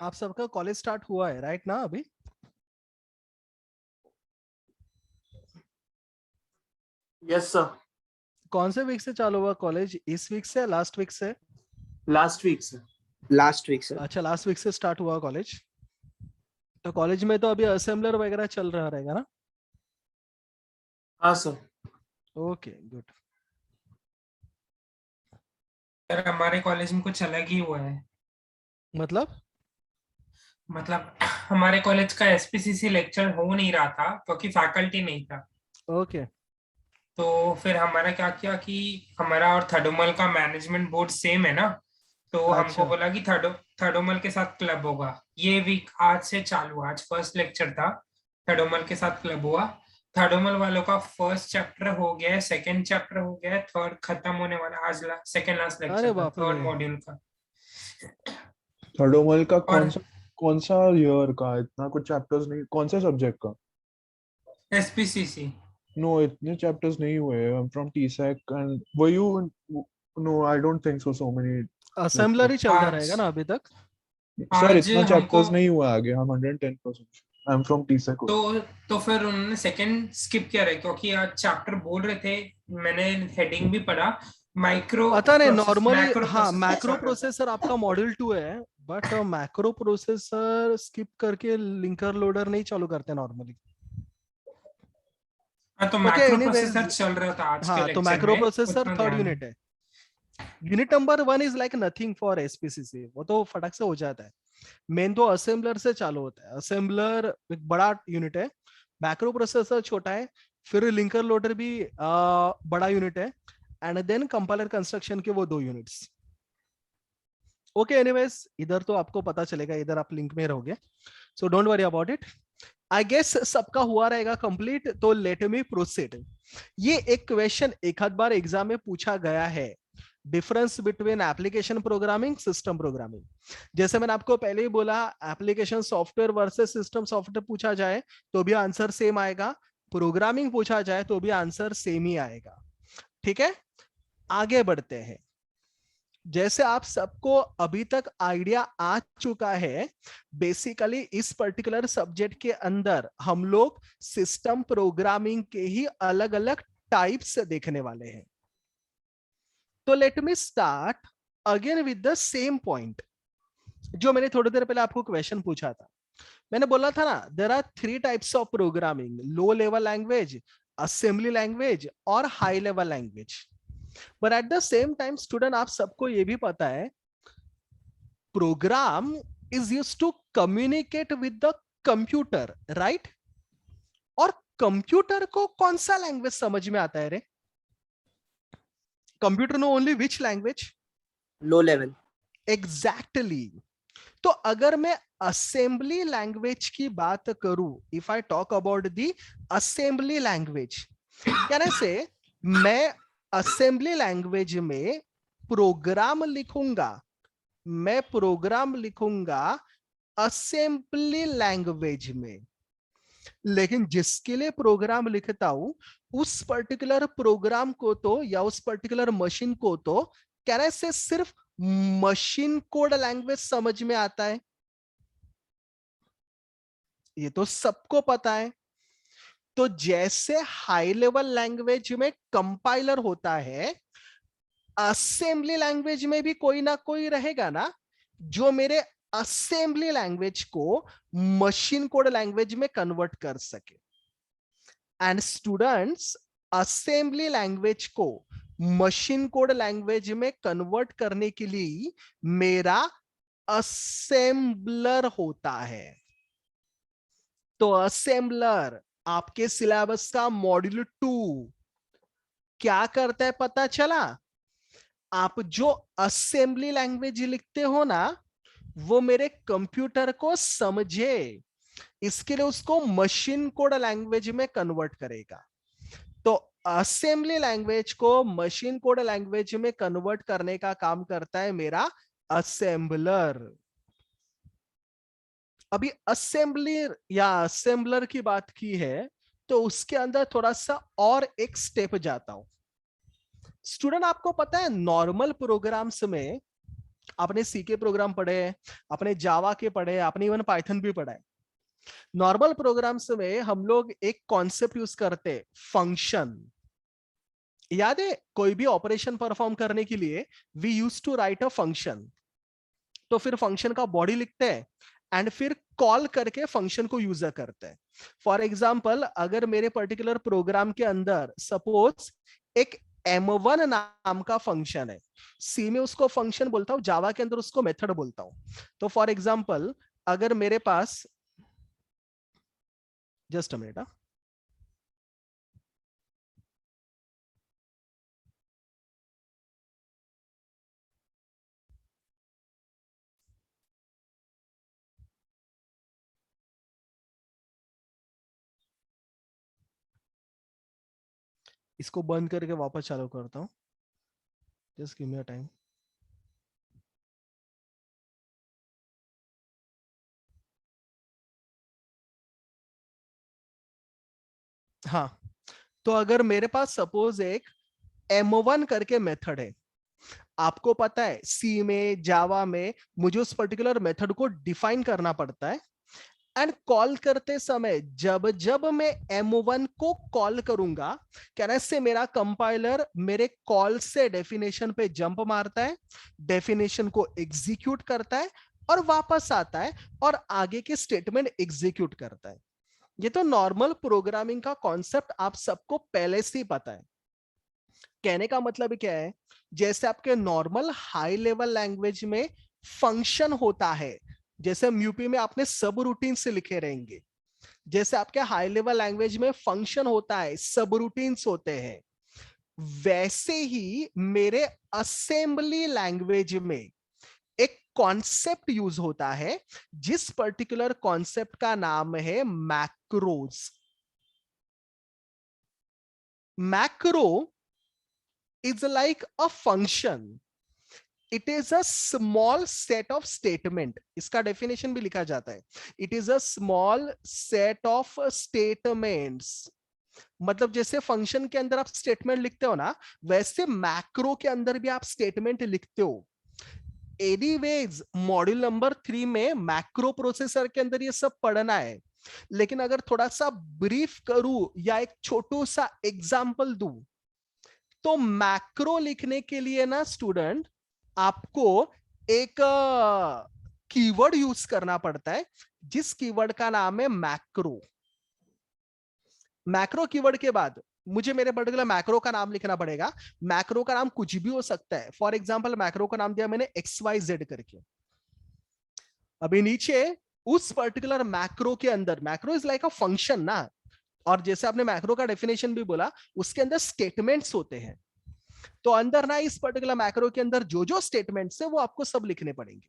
आप सबका कॉलेज स्टार्ट हुआ है राइट ना अभी? Yes, sir. कौन से वीक से चालू हुआ कॉलेज? इस वीक से, लास्ट वीक से? Last week, sir. Last week sir. अच्छा, लास्ट वीक से स्टार्ट हुआ कॉलेज. तो कॉलेज में तो अभी असेंबलर वगैरह चल रहा रहेगा ना? हाँ, sir. Okay, good. सर हमारे कॉलेज में कुछ अलग ही हुआ है. मतलब हमारे कॉलेज का एसपीसीसी लेक्चर हो नहीं रहा था क्योंकि फैकल्टी नहीं था. ओके. तो फिर हमारा क्या किया कि हमारा और थर्डोमल का मैनेजमेंट बोर्ड सेम है ना, तो अच्छा. हमको बोला कि थर्डोमल के साथ क्लब होगा. ये वीक आज से चालू हुआ. आज फर्स्ट लेक्चर था, थर्डोमल के साथ क्लब हुआ. थर्डोमल वालों का फर्स्ट चैप्टर हो गया है, सेकंड चैप्टर हो गया है, थर्ड खत्म होने वाला. आज सेकंड लास्ट अरे लेक्चर था बाप रे. थर्ड मॉड्यूल का. थर्डोमल का और कौन सा ईयर का? इतना कुछ चैप्टर्स नहीं, कौन से सब्जेक्ट का? एसपीसीसी. नो, इतने चैप्टर्स नहीं हुए. I am from TSEC and where you? No, I don't think so many. Assembler ही चलता आज- रहेगा ना अभी तक? सर आज इतना हमको- चैप्टर्स नहीं हुआ आगे. हम 110%. I am from TSEC. तो फिर उन्होंने सेकंड स्किप किया है क्योंकि आज चैप्टर बोल रहे थे. मैंने हेडिंग भी पढ़ा, माइक्रो पता नहीं. नॉर्मली हाँ, मैक्रो मैक्रो प्रोसेसर आपका मॉड्यूल 2 है, बट मैक्रो प्रोसेसर स्किप करके लिंकर लोडर नहीं चालू करते नॉर्मली. हाँ, तो Okay, मैक्रो anyways, प्रोसेसर चल रहा था आज के हाँ, तो लेक्चर मैक्रो में. प्रोसेसर उतना थर्ड ध्यान यूनिट है. Unit number 1 is like nothing for SPCC. वो तो फटक से हो जाता है. मेन तो असेंबलर से चालू होता है. असेंबलर एक बड़ा यूनिट है, मैक्रो प्रोसेसर छोटा है, फिर लिंकर लोडर भी बड़ा यूनिट है, एंड देन कंपाइलर कंस्ट्रक्शन के वो 2 यूनिट्स. ओके, एनीवेज इधर तो आपको पता चलेगा, इधर आप लिंक में रहोगे, so don't worry about it. I guess सबका हुआ रहेगा कंप्लीट. तो लेट मी प्रोसीड. ये एक क्वेश्चन एक आध बार एग्जाम में पूछा गया है, difference between application programming, system programming. जैसे मैंने आपको पहले ही बोला, application software versus system software पूछा जाए तो भी आंसर सेम आएगा, प्रोग्रामिंग पूछा जाए तो भी आंसर सेम ही आएगा. ठीक है, आगे बढ़ते हैं. जैसे आप सबको अभी तक आइडिया आ चुका है, बेसिकली इस पर्टिकुलर सब्जेक्ट के अंदर हम लोग सिस्टम प्रोग्रामिंग के ही अलग अलग टाइप्स देखने वाले हैं. तो let me start again with the same point जो मैंने थोड़ी देर पहले आपको क्वेश्चन पूछा था. मैंने बोला था ना, there are 3 types of programming: low level language, assembly language और high level language. But at the same time student, आप सबको ये भी पता है, program is used to communicate with the computer, right? और कंप्यूटर को कौन सा लैंग्वेज समझ में आता है रे? Computer know only which language? Low level. Exactly. तो अगर मैं असेंबली लैंग्वेज की बात करूं, if I talk about the assembly language, can I से मैं असेंबली लैंग्वेज में प्रोग्राम लिखूंगा, मैं प्रोग्राम लिखूंगा असेंबली लैंग्वेज में, लेकिन जिसके लिए प्रोग्राम लिखता हूं उस पर्टिकुलर प्रोग्राम को तो, या उस पर्टिकुलर मशीन को तो, कैन आई से सिर्फ मशीन कोड लैंग्वेज समझ में आता है. ये तो सबको पता है. तो जैसे हाई लेवल लैंग्वेज में कंपाइलर होता है, असेंबली लैंग्वेज में भी कोई ना कोई रहेगा ना जो मेरे असेंबली लैंग्वेज को मशीन कोड लैंग्वेज में कन्वर्ट कर सके. एंड स्टूडेंट्स, असेंबली लैंग्वेज को मशीन कोड लैंग्वेज में कन्वर्ट करने के लिए मेरा असेंबलर होता है. तो असेंबलर आपके सिलेबस का मॉड्यूल 2 क्या करता है पता चला? आप जो असेंबली लैंग्वेज लिखते हो ना, वो मेरे कंप्यूटर को समझे, इसके लिए उसको मशीन कोड लैंग्वेज में कन्वर्ट करेगा। तो असेंबली लैंग्वेज को मशीन कोड लैंग्वेज में कन्वर्ट करने का काम करता है मेरा असेंबलर। अभी असेंबली या असेंबलर की बात की है, तो उसके अंदर थोड़ा सा और एक स्टेप जाता हूं। स्टूडेंट, आपको पता है नॉर्मल प्रोग्राम्स में आपने सी के प्रोग्राम पढ़े, आपने जावा के पढ़े, आपने इवन पाइथन भी पढ़ा है। नॉर्मल प्रोग्राम्स में हम लोग एक कॉन्सेप्ट यूज करते, फंक्शन। याद है? कोई भी ऑपरेशन परफॉर्म करने के लिए we use to write a function. तो फिर फंक्शन का बॉडी लिखते हैं एंड फिर कॉल करके फंक्शन को यूज करते हैं। फॉर एग्जाम्पल, अगर मेरे पर्टिकुलर प्रोग्राम के अंदर सपोज एक M1 नाम का फंक्शन है, सी में उसको फंक्शन बोलता हूं, जावा के अंदर उसको मेथड बोलता हूं। तो फॉर एग्जाम्पल, अगर मेरे पास, जस्ट अ मिनट, इसको बंद करके वापस चालू करता हूं। Just give me a time. हाँ, तो अगर मेरे पास सपोज एक M1 करके मेथड है, आपको पता है सी में, जावा में मुझे उस पर्टिकुलर मेथड को डिफाइन करना पड़ता है एंड कॉल करते समय जब जब मैं M1 को कॉल करूंगा, क्या से मेरा कंपाइलर मेरे कॉल से डेफिनेशन पे जंप मारता है, डेफिनेशन को एग्जीक्यूट करता है और वापस आता है और आगे के स्टेटमेंट एग्जीक्यूट करता है। ये तो नॉर्मल प्रोग्रामिंग का कॉन्सेप्ट आप सबको पहले से ही पता है। कहने का मतलब क्या है, जैसे आपके नॉर्मल हाई लेवल लैंग्वेज में फंक्शन होता है, जैसे यूपी में आपने सब रूटीन से लिखे रहेंगे, जैसे आपके हाई लेवल लैंग्वेज में फंक्शन होता है, सब रूटीन्स होते हैं, वैसे ही मेरे असेंबली लैंग्वेज में एक कॉन्सेप्ट यूज होता है, जिस पर्टिकुलर कॉन्सेप्ट का नाम है macros. Macro is like a function. It is a small set of statement. इसका डेफिनेशन भी लिखा जाता है, it is a small set of statements. मतलब जैसे फंक्शन के अंदर आप स्टेटमेंट लिखते हो ना, वैसे मैक्रो के अंदर भी आप स्टेटमेंट लिखते हो। एनीवेज मॉड्यूल नंबर 3 में मैक्रो प्रोसेसर के अंदर ये सब पढ़ना है, लेकिन अगर थोड़ा सा ब्रीफ करूं या एक छोटू सा एग्जांपल दूं, तो मैक्रो लिखने के लिए ना स्टूडेंट, आपको एक कीवर्ड यूज करना पड़ता है, जिस कीवर्ड का नाम है मैक्रो। मैक्रो कीवर्ड के बाद मुझे मेरे पर्टिकुलर मैक्रो का नाम लिखना पड़ेगा। मैक्रो का नाम कुछ भी हो सकता है। फॉर एग्जांपल, मैक्रो का नाम दिया मैंने XYZ करके। अभी नीचे उस पर्टिकुलर मैक्रो के अंदर, macro is like a function ना, और जैसे आपने मैक्रो का डेफिनेशन भी बोला, उसके अंदर स्टेटमेंट्स होते हैं। तो अंदर ना इस पर्टिकुलर मैक्रो के अंदर जो जो स्टेटमेंट्स है वो आपको सब लिखने पड़ेंगे।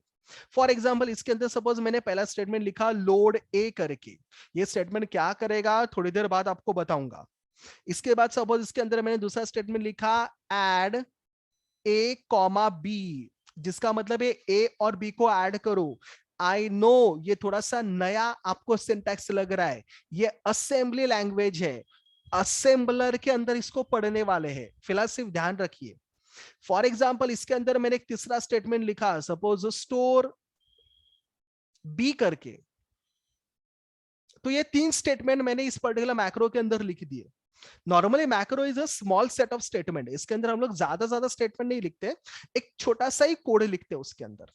फॉर एग्जांपल, इसके अंदर सपोज मैंने पहला स्टेटमेंट लिखा लोड ए करके, ये स्टेटमेंट क्या करेगा थोड़ी देर बाद आपको बताऊंगा। इसके बाद सपोज इसके अंदर मैंने दूसरा स्टेटमेंट लिखा ऐड ए कॉमा बी, जिसका मतलब है ए और बी को ऐड करो। आई नो ये थोड़ा सा नया आपको सिंटैक्स लग रहा है, ये असेंबली लैंग्वेज है, असेंबलर के अंदर इसको पढ़ने वाले हैं, फिलहाल सिर्फ ध्यान रखिए। फॉर एग्जाम्पल, इसके अंदर मैंने एक तीसरा स्टेटमेंट लिखा, सपोज स्टोर बी करके। तो ये 3 स्टेटमेंट मैंने इस पर्टिकुलर मैक्रो के अंदर लिख दिए। Normally macro is a small set of statement, इसके अंदर हम लोग ज्यादा स्टेटमेंट नहीं लिखते, एक छोटा सा ही कोड लिखते हैं उसके अंदर।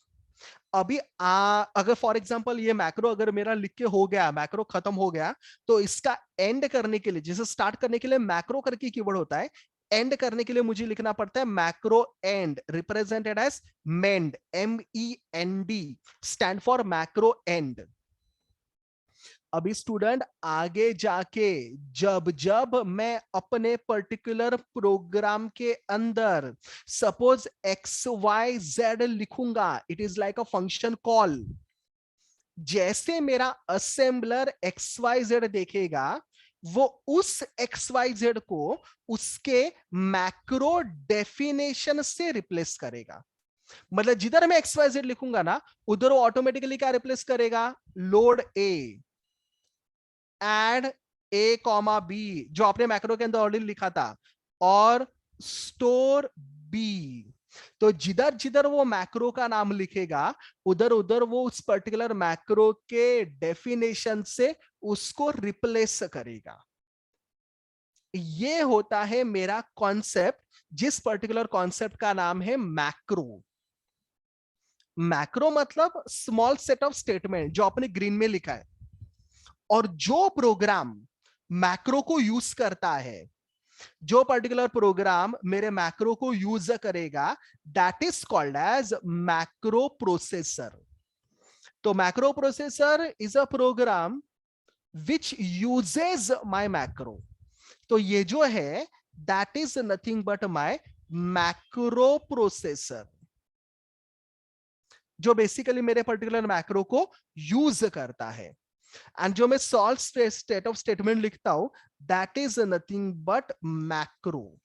अभी अगर फॉर एग्जांपल ये मैक्रो अगर मेरा लिख के हो गया, मैक्रो खत्म हो गया, तो इसका एंड करने के लिए, जैसे स्टार्ट करने के लिए मैक्रो करके कीवर्ड होता है, एंड करने के लिए मुझे लिखना पड़ता है macro end, represented as mend, MEND, stand for macro end. अभी स्टूडेंट आगे जाके जब जब मैं अपने पर्टिकुलर प्रोग्राम के अंदर सपोज XYZ लिखूंगा, it is like a function call. जैसे मेरा असेंबलर XYZ देखेगा, वो उस XYZ को उसके मैक्रो डेफिनेशन से रिप्लेस करेगा। मतलब जिधर मैं XYZ लिखूंगा ना, उधर वो ऑटोमेटिकली क्या रिप्लेस करेगा, load A, add A, B, जो आपने मैक्रो के अंदर ऑलरेडी लिखा था, और स्टोर B। तो जिधर जिधर वो मैक्रो का नाम लिखेगा, उधर उधर वो उस पर्टिकुलर मैक्रो के डेफिनेशन से उसको रिप्लेस करेगा। ये होता है मेरा कॉन्सेप्ट, जिस पर्टिकुलर कॉन्सेप्ट का नाम है मैक्रो। मैक्रो मतलब स्मॉल सेट ऑफ स्टेटमेंट, जो आपने ग्रीन में लिखा है। और जो प्रोग्राम मैक्रो को यूज करता है, जो पर्टिकुलर प्रोग्राम मेरे मैक्रो को यूज करेगा, that is called as macro processor. तो macro processor is a program which uses my macro. तो ये जो है, that is nothing but my macro processor, जो बेसिकली मेरे पर्टिकुलर मैक्रो को यूज करता है। एंड जो मैं सॉल्व स्टेट ऑफ स्टेटमेंट लिखता हूं, that is nothing but macro.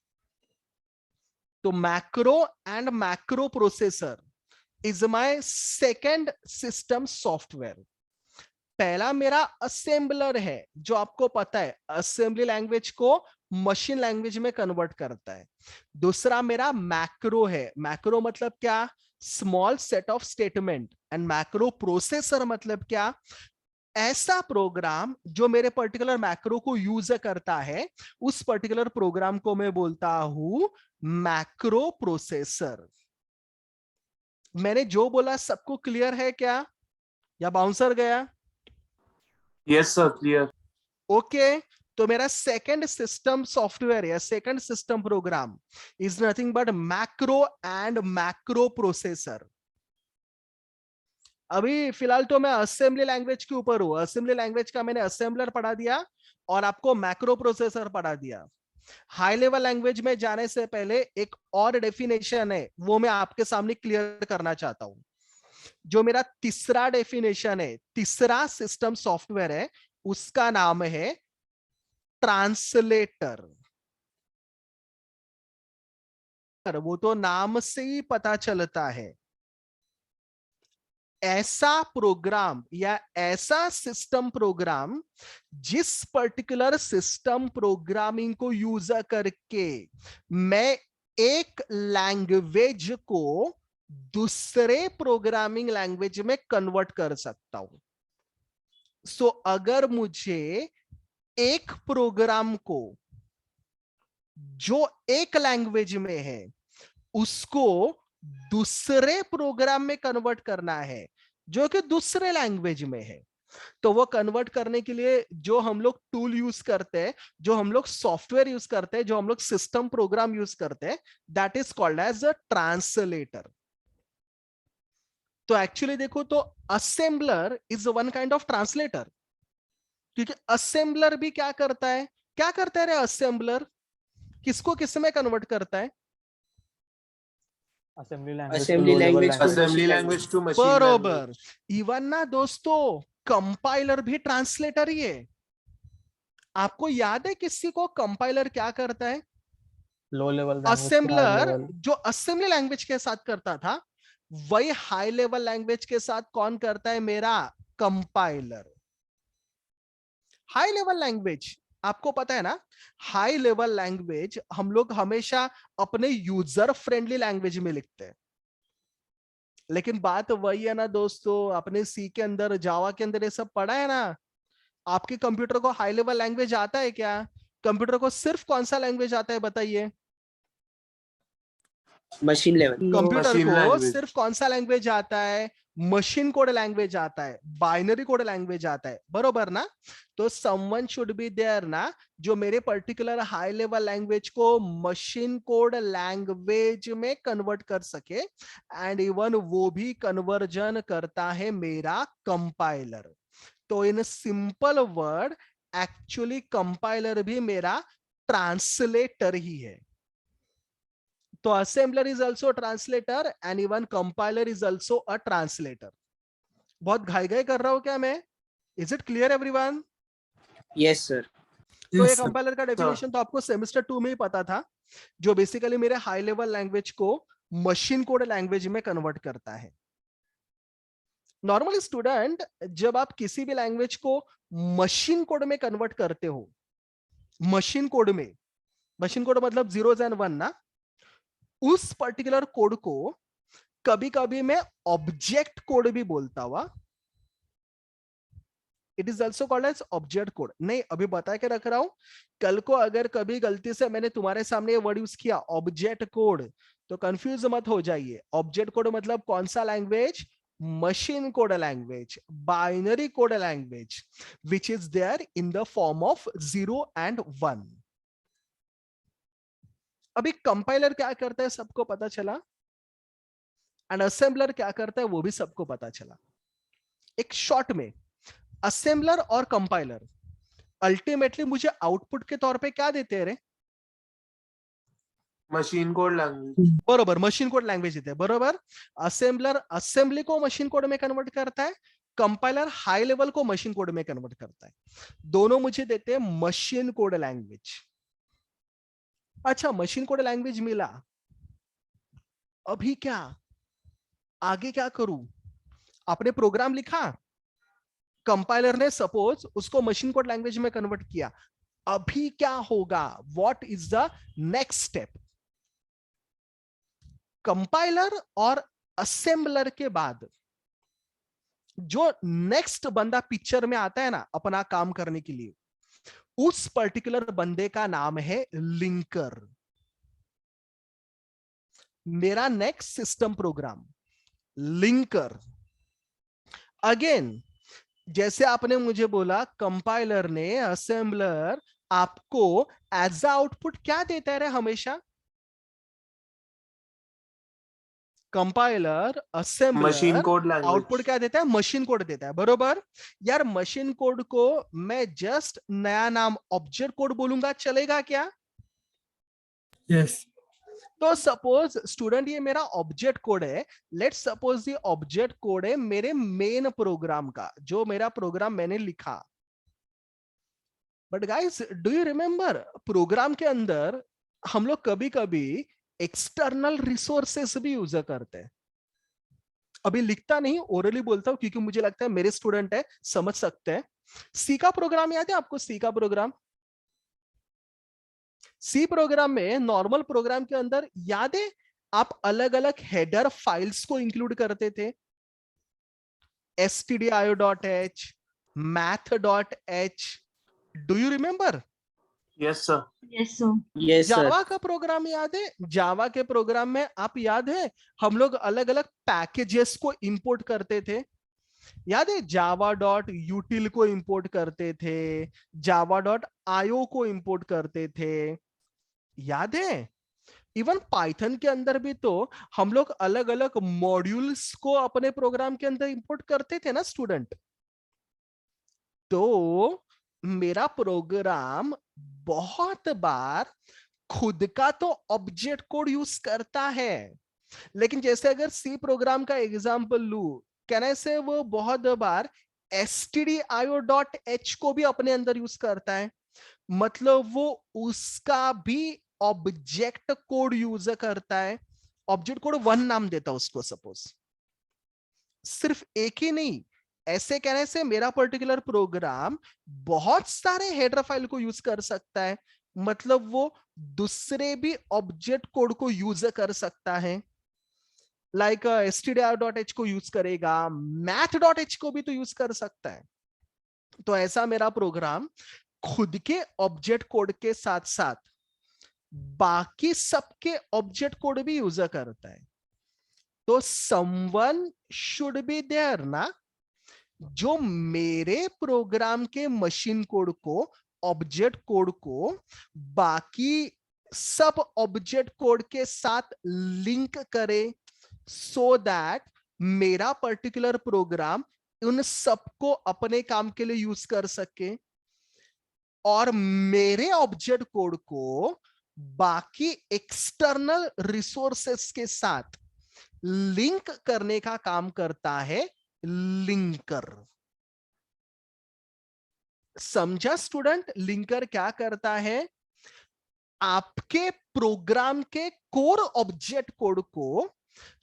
तो macro and macro processor is my second system software. पहला मेरा असेंबलर है, जो आपको पता है असेंबली लैंग्वेज को मशीन लैंग्वेज में कन्वर्ट करता है। दूसरा मेरा मैक्रो है। मैक्रो मतलब क्या, small set of statement. And macro processor मतलब क्या, ऐसा प्रोग्राम जो मेरे पर्टिकुलर मैक्रो को यूज करता है, उस पर्टिकुलर प्रोग्राम को मैं बोलता हूं मैक्रो प्रोसेसर। मैंने जो बोला सबको क्लियर है क्या, या बाउंसर गया? Yes, sir. Clear. ओके। तो मेरा सेकंड सिस्टम सॉफ्टवेयर या second system program is nothing but macro and macro processor. अभी फिलहाल तो मैं असेंबली लैंग्वेज के ऊपर हूं। असेंबली लैंग्वेज का मैंने असेंबलर पढ़ा दिया और आपको मैक्रो प्रोसेसर पढ़ा दिया। हाई लेवल लैंग्वेज में जाने से पहले एक और डेफिनेशन है, वो मैं आपके सामने क्लियर करना चाहता हूं। जो मेरा तीसरा डेफिनेशन है, तीसरा सिस्टम सॉफ्टवेयर है, उसका नाम है ट्रांसलेटर। वो तो नाम से ही पता चलता है, ऐसा प्रोग्राम या ऐसा सिस्टम प्रोग्राम जिस पर्टिकुलर सिस्टम प्रोग्रामिंग को यूज करके मैं एक लैंग्वेज को दूसरे प्रोग्रामिंग लैंग्वेज में कन्वर्ट कर सकता हूं। सो अगर मुझे एक प्रोग्राम को जो एक लैंग्वेज में है उसको दूसरे प्रोग्राम में कन्वर्ट करना है जो कि दूसरे लैंग्वेज में है, तो वो कन्वर्ट करने के लिए जो हम लोग टूल यूज करते हैं, जो हम लोग सॉफ्टवेयर यूज करते हैं, जो हम लोग सिस्टम प्रोग्राम यूज करते हैं, that is called as a translator. तो एक्चुअली देखो तो assembler is one kind of translator, क्योंकि असेंबलर भी क्या करता है, क्या करता है रे असेंबलर, किसको किस में कन्वर्ट करता है? Assembly language Assembly language to machine बरोबर। language. इवन ना दोस्तों, कंपाइलर भी ट्रांसलेटर ही है। आपको याद है किसी को कंपाइलर क्या करता है? लो लेवल असेंबलर जो असेंबली लैंग्वेज के साथ करता था, वही हाई लेवल लैंग्वेज के साथ कौन करता है? मेरा कंपाइलर। हाई लेवल लैंग्वेज आपको पता है ना, हाई लेवल लैंग्वेज हम लोग हमेशा अपने यूजर फ्रेंडली लैंग्वेज में लिखते हैं। लेकिन बात वही है ना दोस्तों, अपने सी के अंदर, जावा के अंदर ये सब पढ़ा है ना। आपके कंप्यूटर को हाई लेवल लैंग्वेज आता है क्या? कंप्यूटर को सिर्फ कौन सा लैंग्वेज आता है बताइए? Machine level. कंप्यूटर Machine को language. सिर्फ कौन सा लैंग्वेज आता है? मशीन कोड लैंग्वेज आता है, बाइनरी कोड लैंग्वेज आता है, बरोबर ना? तो समवन शुड बी देयर ना, जो मेरे पर्टिकुलर हाई लेवल लैंग्वेज को मशीन कोड लैंग्वेज में कन्वर्ट कर सके। एंड इवन वो भी कन्वर्जन करता है मेरा कंपाइलर। तो in simple word actually compiler भी मेरा ट्रांसलेटर ही है. तो assembler is also translator and even compiler is also a translator. बहुत घाई घाई कर रहा हूं क्या मैं? Is it clear everyone? Yes, sir. तो ये Yes, sir. कंपाइलर का डेफिनेशन तो आपको सेमेस्टर 2 में ही पता था, जो बेसिकली मेरे हाई लेवल लैंग्वेज को मशीन कोड लैंग्वेज में कन्वर्ट करता है. नॉर्मली स्टूडेंट, जब आप किसी भी लैंग्वेज को मशीन कोड में कन्वर्ट करते हो, मशीन कोड मतलब जीरोज एंड वन ना, उस पर्टिकुलर कोड को कभी कभी मैं ऑब्जेक्ट कोड भी बोलता हुआ. It is also called as object code. नहीं, अभी बता के रख रहा हूं, कल को अगर कभी गलती से मैंने तुम्हारे सामने ये वर्ड यूज किया ऑब्जेक्ट कोड, तो कंफ्यूज मत हो जाइए. ऑब्जेक्ट कोड मतलब कौन सा language? Machine code language, binary code language, which is there in the form of 0 and 1. अभी कंपाइलर क्या करता है सबको पता चला, एंड असेंबलर क्या करता है वो भी सबको पता चला. एक शॉर्ट में, असेंबलर और कंपाइलर अल्टीमेटली मुझे आउटपुट के तौर पे क्या देते हैं रे? Machine code language. बरोबर, मशीन कोड लैंग्वेज देते हैं. बरोबर. असेंबलर असेंबली को मशीन कोड में कन्वर्ट करता है, कंपाइलर हाई लेवल को मशीन कोड में कन्वर्ट करता है. दोनों मुझे देते हैं मशीन कोड लैंग्वेज. अच्छा, मशीन कोड लैंग्वेज मिला, अभी क्या आगे क्या करूं? आपने प्रोग्राम लिखा, कंपाइलर ने सपोज उसको मशीन कोड लैंग्वेज में कन्वर्ट किया, अभी क्या होगा? What is the next step? Compiler और असेंबलर के बाद जो नेक्स्ट बंदा पिक्चर में आता है ना अपना काम करने के लिए, उस पर्टिकुलर बंदे का नाम है लिंकर. मेरा next system program linker. Again, जैसे आपने मुझे बोला कंपाइलर ने, असेंबलर आपको एज अ आउटपुट क्या देता है रे हमेशा? Compiler, Machine assembler code language. Output क्या देता है? मशीन कोड देता है. बरोबर यार. मशीन कोड को मैं जस्ट नया नाम ऑब्जेक्ट कोड बोलूंगा, चलेगा क्या? Yes. तो सपोज स्टूडेंट ये मेरा ऑब्जेक्ट कोड है. लेट्स सपोज ये ऑब्जेक्ट कोड है मेरे मेन प्रोग्राम का, जो मेरा प्रोग्राम मैंने लिखा. But guys, do you remember program के अंदर हम लोग कभी कभी एक्सटर्नल रिसोर्सेस भी यूज करते हैं. अभी लिखता नहीं, ओरली बोलता हूं क्योंकि मुझे लगता है मेरे स्टूडेंट है, समझ सकते हैं. सी का प्रोग्राम याद है आपको? सी का प्रोग्राम, सी प्रोग्राम में नॉर्मल प्रोग्राम के अंदर याद है आप अलग अलग हेडर फाइल्स को इंक्लूड करते थे. stdio.h, math.h. Do you remember? Yes, sir. Yes, sir. Yes, sir. जावा का प्रोग्राम याद है? जावा के प्रोग्राम में आप याद है हम लोग अलग अलग पैकेजेस को इंपोर्ट करते थे. याद है? java.util को इंपोर्ट करते थे, java.io को इंपोर्ट करते थे. याद है? इवन पाइथन के अंदर भी तो हम लोग अलग अलग मॉड्यूल्स को अपने प्रोग्राम के अंदर इंपोर्ट करते थे ना स्टूडेंट. तो मेरा प्रोग्राम बहुत बार खुद का तो ऑब्जेक्ट कोड यूज करता है, लेकिन जैसे अगर सी प्रोग्राम का एग्जांपल लू, कहने से वो बहुत बार stdio.h को भी अपने अंदर यूज करता है. मतलब वो उसका भी ऑब्जेक्ट कोड यूज करता है. ऑब्जेक्ट कोड 1 नाम देता है उसको सपोज. सिर्फ एक ही नहीं, ऐसे कहने से मेरा पर्टिकुलर प्रोग्राम बहुत सारे हेडर फाइल को यूज कर सकता है. मतलब वो दूसरे भी ऑब्जेक्ट कोड को यूज कर सकता है. लाइक stdio.h को यूज करेगा, math.h को भी तो यूज कर सकता है. तो ऐसा मेरा प्रोग्राम खुद के ऑब्जेक्ट कोड के साथ साथ बाकी सबके ऑब्जेक्ट कोड भी यूज करता है. तो समवन शुड बी देयर ना, जो मेरे प्रोग्राम के मशीन कोड को, ऑब्जेक्ट कोड को बाकी सब ऑब्जेक्ट कोड के साथ लिंक करे, सो दैट मेरा पर्टिकुलर प्रोग्राम उन सबको अपने काम के लिए यूज कर सके और मेरे ऑब्जेक्ट कोड को बाकी एक्सटर्नल रिसोर्सेस के साथ लिंक करने का काम करता है लिंकर। समझा स्टूडेंट? लिंकर क्या करता है? आपके प्रोग्राम के कोर ऑब्जेक्ट कोड को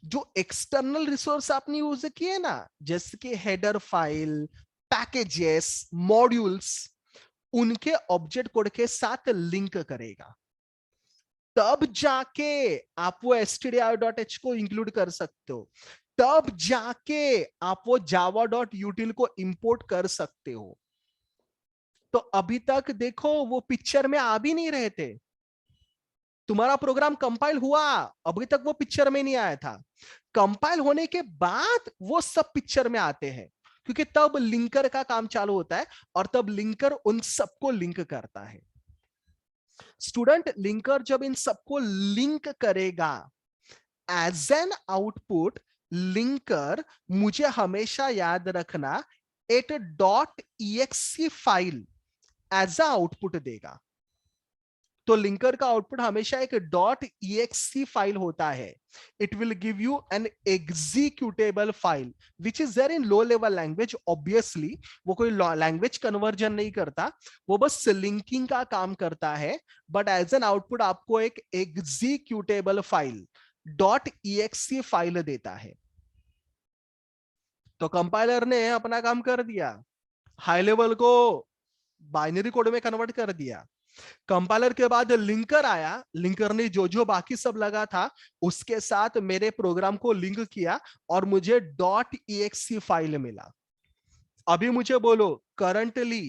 जो एक्सटर्नल रिसोर्स आपने यूज किए ना, जैसे कि हेडर फाइल, पैकेजेस, मॉड्यूल्स, उनके ऑब्जेक्ट कोड के साथ लिंक करेगा। तब जाके आप वो stdio.h को इंक्लूड कर सकते हो, तब जाके आप वो java.util को इंपोर्ट कर सकते हो। तो अभी तक देखो वो पिक्चर में आ भी नहीं रहे थे। तुम्हारा प्रोग्राम कंपाइल हुआ, अभी तक वो पिक्चर में नहीं आया था। कंपाइल होने के बाद वो सब पिक्चर में आते हैं, क्योंकि तब लिंकर का काम चालू होता है और तब लिंकर उन सबको लिंक करता है। स्टूडेंट, लिंकर जब इन सबको लिंक करेगा, एज एन आउटपुट लिंकर, मुझे हमेशा याद रखना, एक .exe file as a output देगा। तो लिंकर का आउटपुट हमेशा एक .exe फाइल होता है। It will give you an executable file which is there in low level language. Obviously वो कोई लैंग्वेज कन्वर्जन नहीं करता, वो बस लिंकिंग का काम करता है। बट एज एन आउटपुट आपको एक एग्जीक्यूटेबल फाइल .exe फाइल देता है। तो कंपाइलर ने अपना काम कर दिया, हाई लेवल को बाइनरी कोड में कन्वर्ट कर दिया। कंपाइलर के बाद लिंकर आया, लिंकर ने जो जो बाकी सब लगा था उसके साथ मेरे प्रोग्राम को लिंक किया और मुझे .exe फाइल मिला। अभी मुझे बोलो, करंटली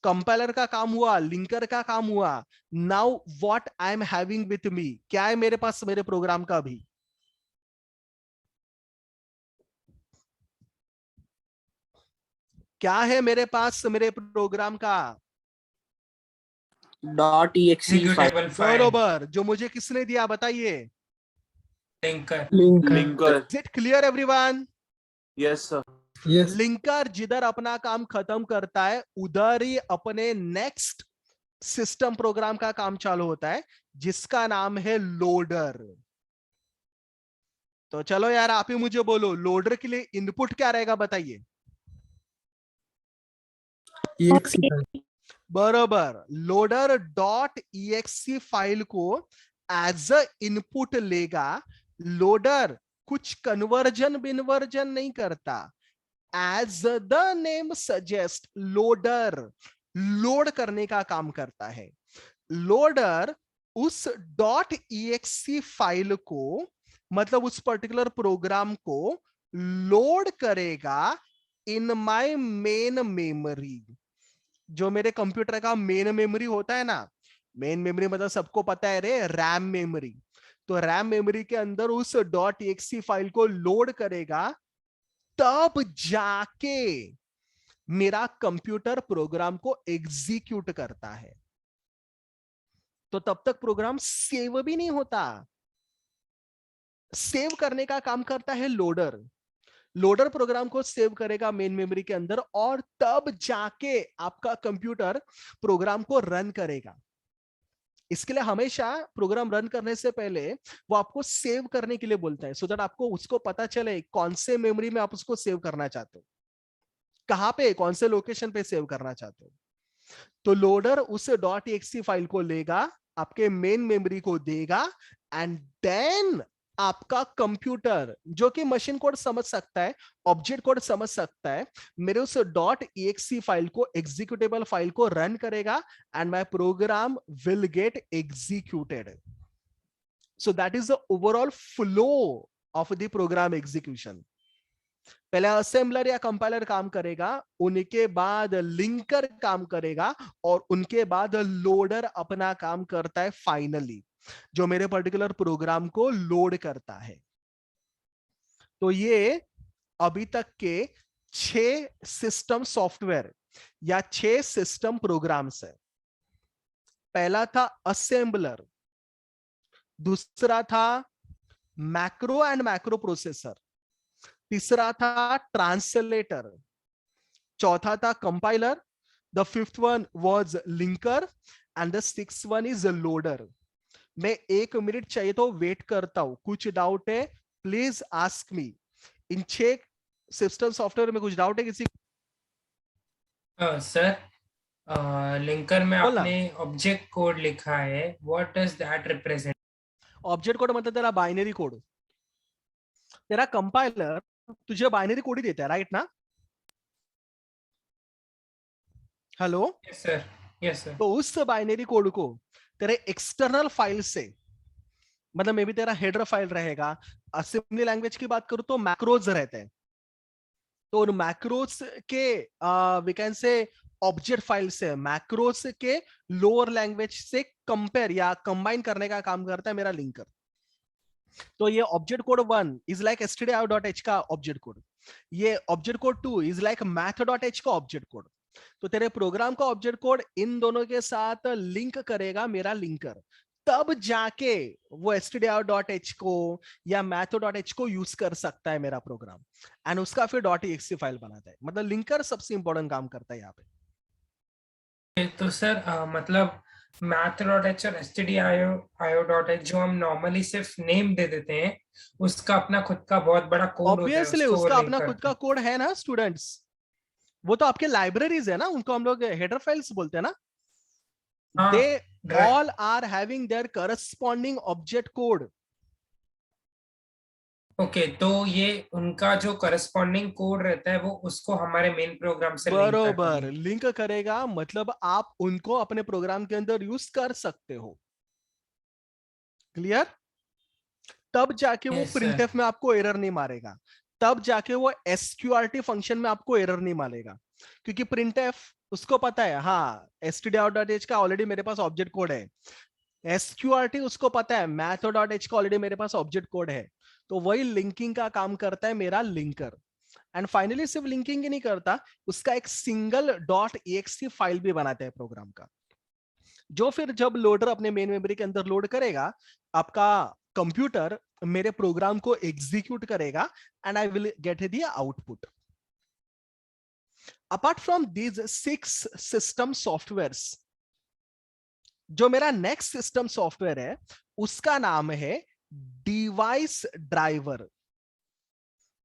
कंपाइलर का काम हुआ, लिंकर का काम हुआ, now what I am having with me, क्या है मेरे पास मेरे प्रोग्राम का भी? क्या है मेरे पास मेरे प्रोग्राम का? .exe file. एग्जीक्यूटेबल फाइल, बरोबर, जो मुझे किसने दिया बताइए? Linker. Linker. Is it clear everyone? Yes sir. Yes. Linker जिधर अपना काम खत्म करता है उधर ही अपने नेक्स्ट सिस्टम प्रोग्राम का काम चालू होता है, जिसका नाम है लोडर। तो चलो यार, आप ही मुझे बोलो, लोडर के लिए इनपुट क्या रहेगा बताइए? exe file. बरोबर, लोडर .exe फाइल को एज अ इनपुट लेगा। लोडर कुछ कन्वर्जन बिनवर्जन नहीं करता, as the name suggest, loader load करने का काम करता है। लोडर उस .exe फाइल को, मतलब उस पर्टिकुलर प्रोग्राम को लोड करेगा इन माय मेन मेमोरी। जो मेरे कंप्यूटर का मेन मेमोरी होता है ना, मेन मेमोरी मतलब सबको पता है रे, रैम मेमोरी। तो रैम मेमोरी के अंदर उस .exe फाइल को लोड करेगा, तब जाके मेरा कंप्यूटर प्रोग्राम को एग्जीक्यूट करता है। तो तब तक प्रोग्राम सेव भी नहीं होता। सेव करने का काम करता है लोडर। लोडर प्रोग्राम को सेव करेगा मेन मेमोरी के अंदर और तब जाके आपका कंप्यूटर प्रोग्राम को रन करेगा। इसके लिए हमेशा प्रोग्राम रन करने से पहले वो आपको सेव करने के लिए बोलता है, सो दैट आपको उसको पता चले कौन से मेमोरी में आप उसको सेव करना चाहते हो, कहां पे, कौन से लोकेशन पे सेव करना चाहते हो। तो लोडर उस .exe फाइल को लेगा, आपके मेन मेमोरी को देगा, एंड देन आपका कंप्यूटर, जो कि मशीन कोड समझ सकता है, ऑब्जेक्ट कोड समझ सकता है, मेरे उस .exe फाइल को, एग्जीक्यूटेबल फाइल को रन करेगा and my program will get executed. So that is the overall flow of the program execution. पहले असेंबलर या कंपाइलर काम करेगा, उनके बाद लिंकर काम करेगा और उनके बाद लोडर अपना काम करता है फाइनली, जो मेरे पर्टिकुलर प्रोग्राम को लोड करता है। तो ये अभी तक के 6 सिस्टम सॉफ्टवेयर या 6 सिस्टम प्रोग्राम्स है। पहला था असेंबलर, दूसरा था मैक्रो एंड मैक्रो प्रोसेसर, तीसरा था ट्रांसलेटर, चौथा था compiler, the fifth one was linker and the sixth one is loader. मैं 1 मिनट चाहिए तो वेट करता हूं, कुछ डाउट है please ask me. In 6 system software में कुछ डाउट है किसी? सर लिंकर में बोलना। आपने ऑब्जेक्ट कोड लिखा है, what does that represent? Object code मतलब तेरा बाइनरी कोड। तेरा कंपाइलर तुझे बाइनरी कोड ही देता है, राइट ना? Hello? Yes sir, yes sir. तो उस बाइनरी कोड को तेरे एक्सटर्नल फाइल से, मतलब मे बी तेरा हेडर फाइल रहेगा, असेंबली लैंग्वेज की बात करूं तो मैक्रोज रहते हैं, तो उन मैक्रोज के we can say object file से, मैक्रोज के लोअर लैंग्वेज से कंपेयर या कंबाइन करने का काम करता है मेरा लिंकर। तो ये object code 1 is like stdio.h का ऑब्जेक्ट कोड, ये object code 2 is like math.h का ऑब्जेक्ट कोड। तो तेरे प्रोग्राम का ऑब्जेक्ट कोड इन दोनों के साथ लिंक करेगा मेरा लिंकर, तब जाके वो stdio.h को या math.h को यूज कर सकता है मेरा प्रोग्राम, एंड उसका फिर .exe फाइल बनाता है। मतलब लिंकर सबसे इंपॉर्टेंट काम करता है यहाँ पे। तो सर मतलब math.h और stdio.h जो हम नॉर्मली सिर्फ नेम दे देते हैं, उसका अपना खुद का बहुत बड़ा कोड होता है, ऑब्वियसली उसको वो उसका लिंक अपना खुद करता का है। कोड है ना स्टूडेंट्स, वो तो आपके लाइब्रेरीज है ना, उनको हम लोग हेडर फाइल्स बोलते हैं ना। हाँ, दे right. all are having their corresponding object code। Okay, तो ये उनका जो करस्पॉन्डिंग कोड रहता है वो उसको हमारे मेन प्रोग्राम से लिंक करता बरोबर है। लिंक करेगा, मतलब आप उनको अपने प्रोग्राम के अंदर यूज कर सकते हो। क्लियर? तब जाके वो Yes, sir. प्रिंटफ में आपको एरर नहीं मारेगा, तब जाके वो एसक्यूआरटी फंक्शन में आपको एरर नहीं मारेगा, क्योंकि प्रिंटफ उसको पता है हाँ stdio.h का ऑलरेडी मेरे पास ऑब्जेक्ट कोड है, एसक्यूआरटी उसको पता है math.h का ऑलरेडी मेरे पास ऑब्जेक्ट कोड है, तो वही लिंकिंग का काम करता है मेरा लिंकर। एंड फाइनली सिर्फ लिंकिंग ही नहीं करता, उसका एक सिंगल .exe फाइल भी बनाता है प्रोग्राम का, जो फिर जब लोडर अपने मेन मेमोरी के अंदर लोड करेगा, आपका कंप्यूटर मेरे प्रोग्राम को एग्जीक्यूट करेगा and I will get the output. Apart from these 6 system softwares, जो मेरा नेक्स्ट सिस्टम सॉफ्टवेयर है उसका नाम है डिवाइस ड्राइवर।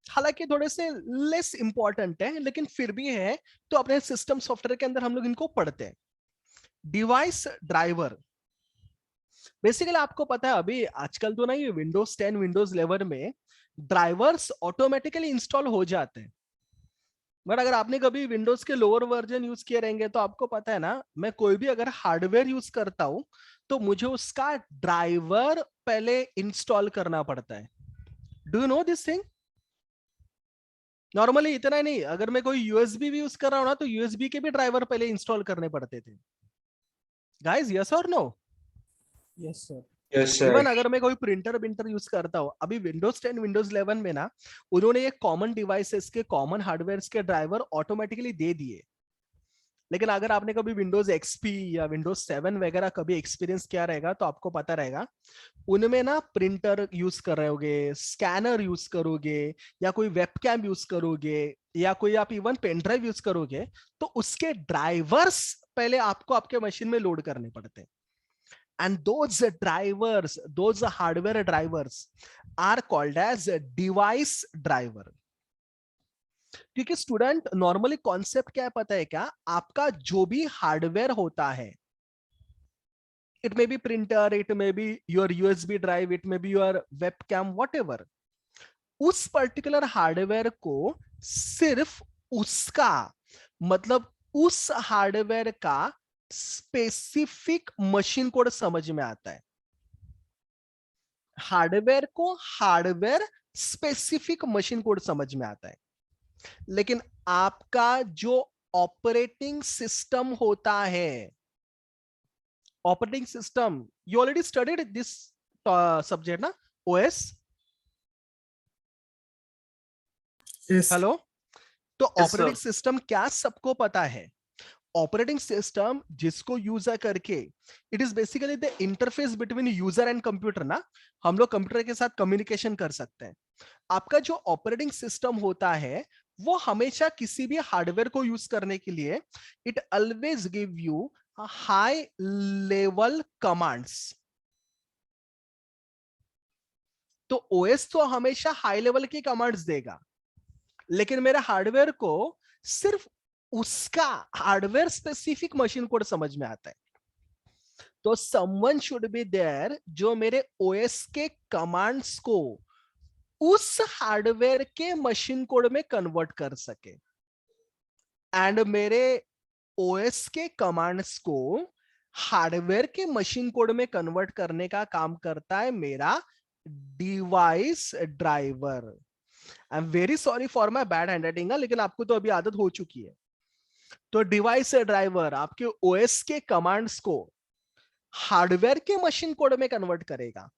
हालांकि थोड़े से लेस इंपॉर्टेंट है लेकिन फिर भी है, तो अपने सिस्टम सॉफ्टवेयर के अंदर हम लोग इनको पढ़ते हैं। डिवाइस ड्राइवर बेसिकली आपको पता है अभी आजकल तो ना ये विंडोज 10 विंडोज 11 में ड्राइवर्स ऑटोमेटिकली इंस्टॉल हो जाते हैं, बट अगर आपने कभी विंडोज के लोअर वर्जन यूज किए रहेंगे तो आपको पता है ना, मैं कोई भी अगर हार्डवेयर यूज करता हूं तो मुझे उसका ड्राइवर पहले इंस्टॉल करना पड़ता है। Do you know this thing? Normally इतना ही नहीं, अगर मैं कोई यूएसबी भी यूज कर रहा हूं ना तो यूएसबी के भी ड्राइवर पहले इंस्टॉल करने पड़ते थे। गाइस यस और no? Yes, sir. Yes, even sir. अगर मैं कोई प्रिंटर यूज करता हूं, अभी विंडोज 10 विंडोज 11 में ना उन्होंने ये कॉमन डिवाइसेस के कॉमन हार्डवेयर के ड्राइवर ऑटोमेटिकली दे दिए, लेकिन अगर आपने कभी विंडोज एक्सपी या विंडोज 7 वगैरह कभी एक्सपीरियंस किया रहेगा तो आपको पता रहेगा, उनमें ना प्रिंटर यूज कर रहे होगे, स्कैनर यूज करोगे या कोई वेबकैम यूज करोगे या कोई आप इवन पेन ड्राइव यूज करोगे, तो उसके ड्राइवर्स पहले आपको आपके मशीन में लोड करने पड़ते हैं। And those drivers, those hardware drivers are called as device driver। क्योंकि स्टूडेंट नॉर्मली कॉन्सेप्ट क्या है पता है क्या? आपका जो भी हार्डवेयर होता है, it may be printer, it may be your USB drive, it may be your webcam, whatever, उस पर्टिकुलर हार्डवेयर को सिर्फ उसका मतलब उस हार्डवेयर का स्पेसिफिक मशीन कोड समझ में आता है। हार्डवेयर को हार्डवेयर स्पेसिफिक मशीन कोड समझ में आता है, लेकिन आपका जो ऑपरेटिंग सिस्टम होता है, operating system, you already studied this subject ना, ओएस? Yes. हेलो? तो Yes, ऑपरेटिंग sir. सिस्टम क्या सबको पता है? ऑपरेटिंग सिस्टम जिसको यूजर करके, it is basically the interface between user and computer ना, हम लोग कंप्यूटर के साथ कम्युनिकेशन कर सकते हैं। आपका जो ऑपरेटिंग सिस्टम होता है वो हमेशा किसी भी हार्डवेयर को यूज करने के लिए it always give you high level commands. तो ओएस तो हमेशा हाई लेवल की कमांड्स देगा, लेकिन मेरे हार्डवेयर को सिर्फ उसका हार्डवेयर स्पेसिफिक मशीन कोड समझ में आता है। तो समवन शुड बी देयर जो मेरे ओएस के कमांड्स को उस हार्डवेयर के मशीन कोड में कन्वर्ट कर सके, एंड मेरे ओएस के कमांड्स को हार्डवेयर के मशीन कोड में कन्वर्ट करने का काम करता है मेरा device driver. I am very sorry for my bad handwriting, लेकिन आपको तो अभी आदत हो चुकी है। तो डिवाइस ड्राइवर आपके ओएस के कमांड्स को हार्डवेयर के मशीन कोड में कन्वर्ट करेगा।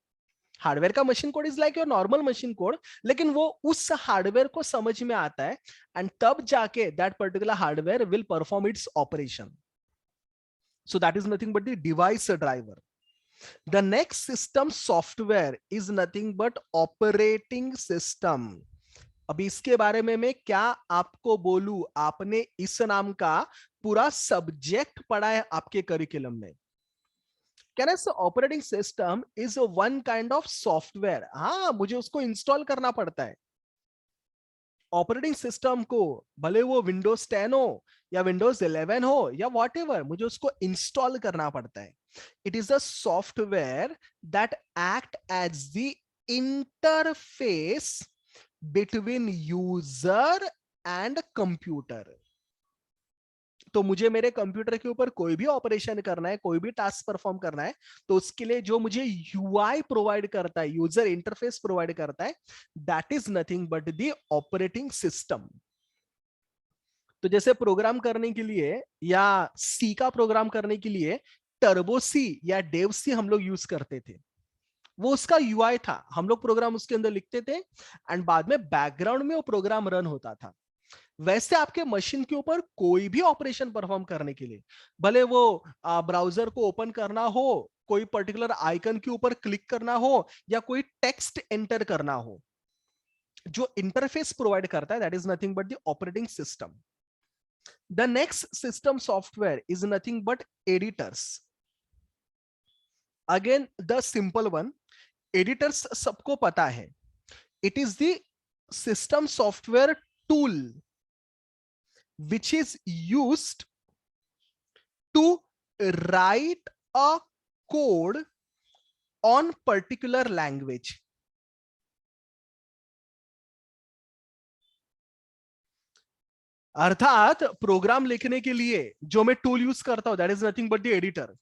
हार्डवेयर का machine code is like your normal machine code, लेकिन वो उस हार्डवेयर को समझ में आता है, एंड तब जाके that particular hardware will perform its operation. So that is nothing but the device driver. The next system software is nothing but operating system. अभी इसके बारे में मैं क्या आपको बोलूं, आपने इस नाम का पूरा सब्जेक्ट पढ़ा है आपके करिकुलम में। Can I say operating system is one kind of software? हाँ, मुझे उसको इंस्टॉल करना पड़ता है। ऑपरेटिंग सिस्टम को भले वो विंडोज 10 हो या विंडोज 11 हो या whatever, मुझे उसको इंस्टॉल करना पड़ता है। It is a software that act as the interface between user and computer. तो मुझे मेरे कंप्यूटर के ऊपर कोई भी ऑपरेशन करना है, कोई भी टास्क परफॉर्म करना है, तो उसके लिए जो मुझे यूआई प्रोवाइड करता है, यूजर इंटरफेस प्रोवाइड करता है, that is nothing but the operating system. तो जैसे प्रोग्राम करने के लिए या सी का प्रोग्राम करने के लिए टर्बो सी या डेव सी हम लोग यूज करते थे, वो उसका यूआई था। हम लोग प्रोग्राम उसके अंदर लिखते थे एंड बाद में बैकग्राउंड में वो प्रोग्राम रन होता था। वैसे आपके मशीन के ऊपर कोई भी ऑपरेशन परफॉर्म करने के लिए, भले वो ब्राउजर को ओपन करना हो, कोई पर्टिकुलर आइकन के ऊपर क्लिक करना हो, या कोई टेक्स्ट एंटर करना हो, जो इंटरफेस प्रोवाइड करता है that is nothing but the operating system. The next system software is nothing but editors. Again the simple one, editors सबको पता है। It is the system software tool which is used to write a code on particular language. अर्थात प्रोग्राम लिखने के लिए जो मैं टूल यूज करता हूं that is nothing but the editor.